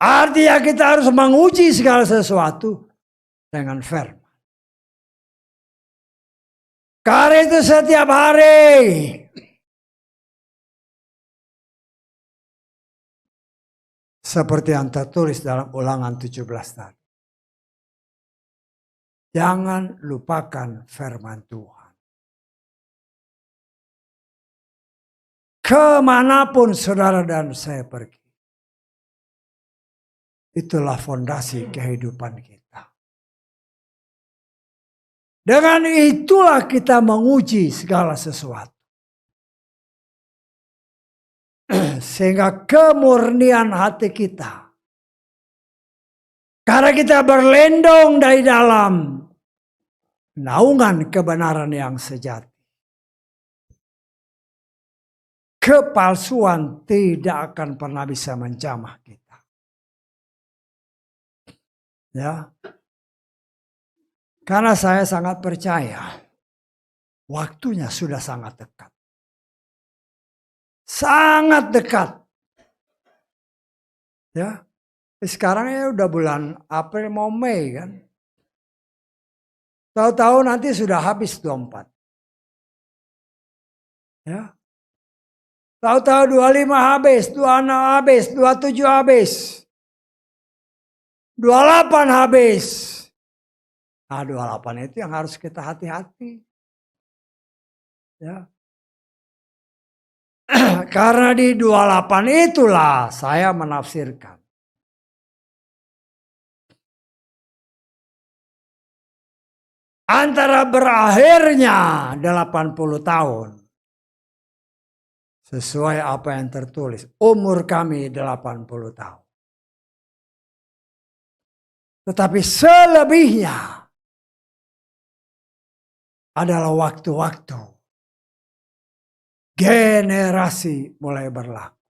Artinya kita harus menguji segala sesuatu dengan firman. Karena itu setiap hari. Seperti yang tertulis dalam Ulangan 17 tadi. Jangan lupakan firman Tuhan. Kemanapun saudara dan saya pergi. Itulah fondasi kehidupan kita. Dengan itulah kita menguji segala sesuatu. Sehingga kemurnian hati kita. Karena kita berlindung dari dalam naungan kebenaran yang sejati. Kepalsuan tidak akan pernah bisa menjamah kita. Ya. Karena saya sangat percaya waktunya sudah sangat dekat. Sangat dekat. Ya. Sekarang ya udah bulan April mau Mei kan. Tahu-tahu nanti sudah habis 24. Ya. Tahu-tahu 25 habis, 26 habis, 27 habis. 28 habis. Nah, 28 itu yang harus kita hati-hati. Ya. Karena di 28 itulah saya menafsirkan. Antara berakhirnya 80 tahun. Sesuai apa yang tertulis. Umur kami 80 tahun. Tetapi selebihnya adalah waktu-waktu. Generasi mulai berlaku.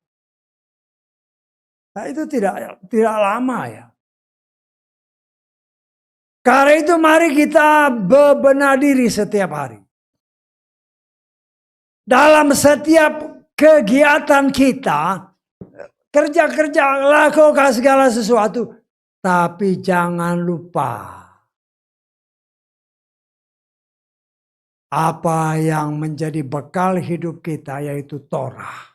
Nah, itu tidak lama ya. Karena itu mari kita bebenah diri setiap hari. Dalam setiap kegiatan kita, kerja-kerja, lakukan segala sesuatu. Tapi jangan lupa apa yang menjadi bekal hidup kita, yaitu Torah.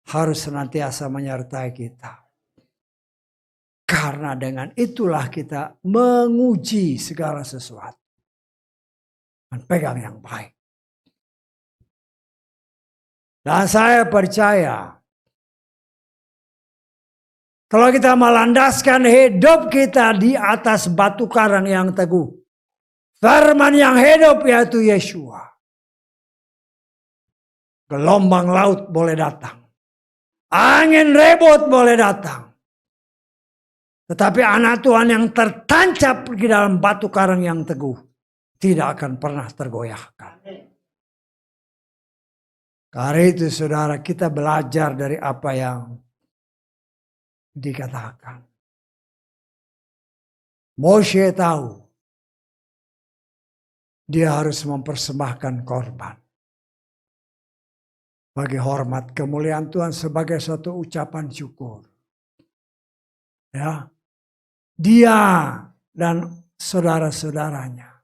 Harus senantiasa menyertai kita. Karena dengan itulah kita menguji segala sesuatu. Dan pegang yang baik. Dan saya percaya, kalau kita melandaskan hidup kita di atas batu karang yang teguh. Firman yang hidup yaitu Yeshua. Gelombang laut boleh datang. Angin ribut boleh datang. Tetapi anak Tuhan yang tertancap di dalam batu karang yang teguh tidak akan pernah tergoyahkan. Karena itu saudara, kita belajar dari apa yang dikatakan. Moshe tahu dia harus mempersembahkan korban bagi hormat kemuliaan Tuhan sebagai suatu ucapan syukur. Ya, dia dan saudara-saudaranya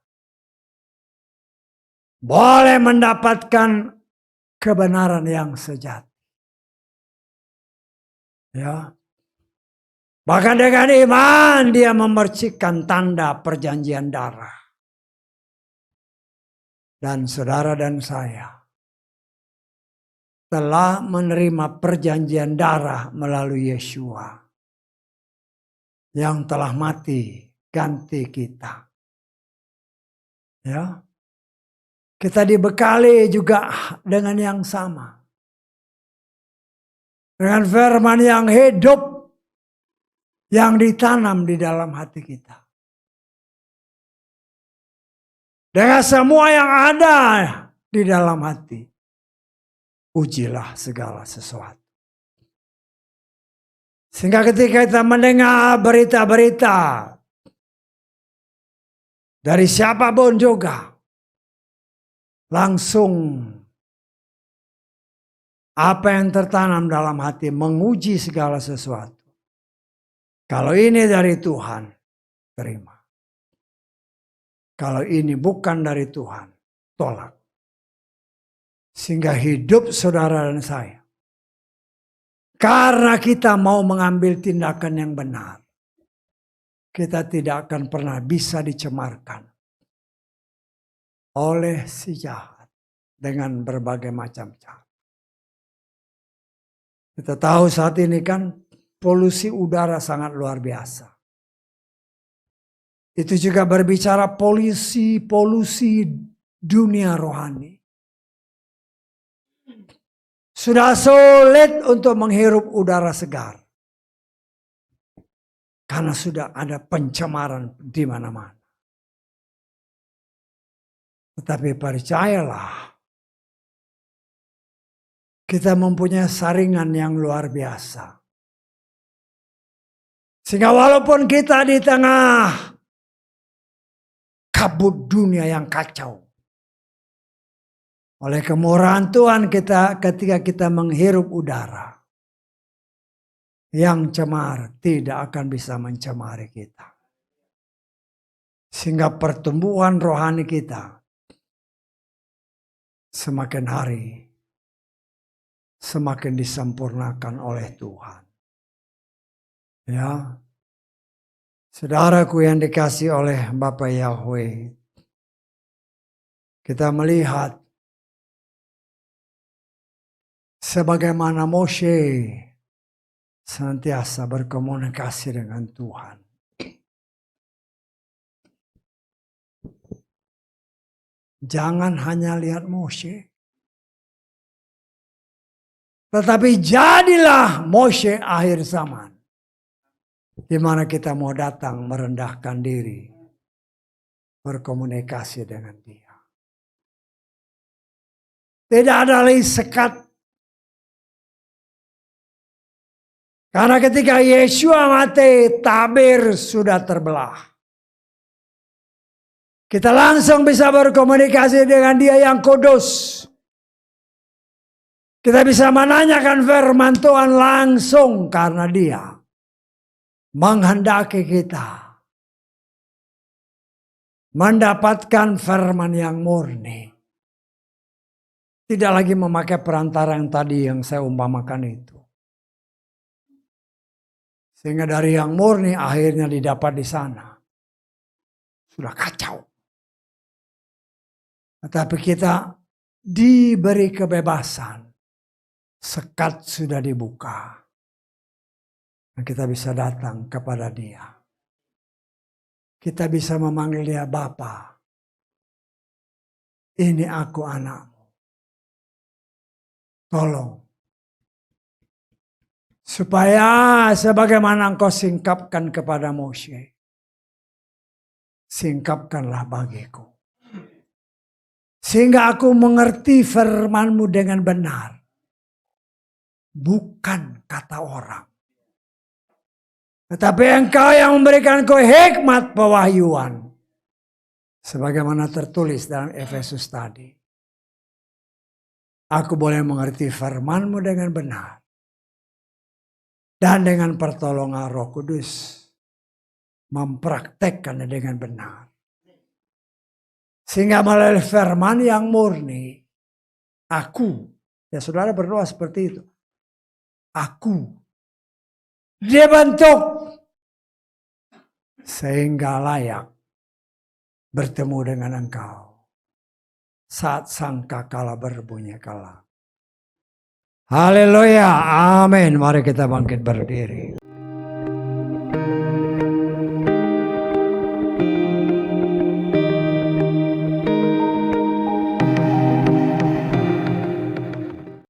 boleh mendapatkan kebenaran yang sejati. Ya. Bahkan dengan iman dia memercikkan tanda perjanjian darah. Dan saudara dan saya telah menerima perjanjian darah melalui Yeshua yang telah mati ganti kita. Ya. Kita dibekali juga dengan yang sama. Dengan firman yang hidup yang ditanam di dalam hati kita. Dengan semua yang ada di dalam hati. Ujilah segala sesuatu. Sehingga ketika kita mendengar berita-berita dari siapapun juga, langsung apa yang tertanam dalam hati menguji segala sesuatu. Kalau ini dari Tuhan, terima. Kalau ini bukan dari Tuhan, tolak. Sehingga hidup saudara dan saya. Karena kita mau mengambil tindakan yang benar. Kita tidak akan pernah bisa dicemarkan oleh si jahat dengan berbagai macam cara. Kita tahu saat ini kan polusi udara sangat luar biasa. Itu juga berbicara polusi dunia rohani. Sudah sulit untuk menghirup udara segar. Karena sudah ada pencemaran di mana-mana. Tetapi percayalah, kita mempunyai saringan yang luar biasa. Sehingga walaupun kita di tengah kabut dunia yang kacau. Oleh kemurahan Tuhan kita ketika kita menghirup udara. Yang cemar tidak akan bisa mencemari kita. Sehingga pertumbuhan rohani kita semakin hari semakin disempurnakan oleh Tuhan. Ya, saudaraku yang dikasih oleh Bapa Yahweh, kita melihat sebagaimana Moshe senantiasa berkomunikasi dengan Tuhan. Jangan hanya lihat Moshe, tetapi jadilah Moshe akhir zaman, di mana kita mau datang merendahkan diri, berkomunikasi dengan Dia. Tidak ada lagi sekat. Karena ketika Yeshua mati, tabir sudah terbelah. Kita langsung bisa berkomunikasi dengan Dia yang kudus. Kita bisa menanyakan firman Tuhan langsung karena Dia menghendaki kita mendapatkan firman yang murni. Tidak lagi memakai perantara yang tadi yang saya umpamakan itu. Sehingga dari yang murni akhirnya didapat di sana. Sudah kacau. Tetapi kita diberi kebebasan. Sekat sudah dibuka. Dan kita bisa datang kepada Dia. Kita bisa memanggil Dia Bapa. Ini aku anakmu. Tolong. Supaya sebagaimana engkau singkapkan kepada Moshe. Singkapkanlah bagiku. Sehingga aku mengerti firman-Mu dengan benar. Bukan kata orang. Tetapi engkau yang memberikanku hikmat pewahyuan. Sebagaimana tertulis dalam Efesus tadi. Aku boleh mengerti firman-Mu dengan benar. Dan dengan pertolongan Roh Kudus. Mempraktekkannya dengan benar. Sehingga melalui firman yang murni. Aku. Ya saudara berdoa seperti itu. Aku. Dibentuk. Sehingga layak. Bertemu dengan engkau. Saat sangkakala berbunyi kala. Haleluya, amin. Mari kita bangkit berdiri.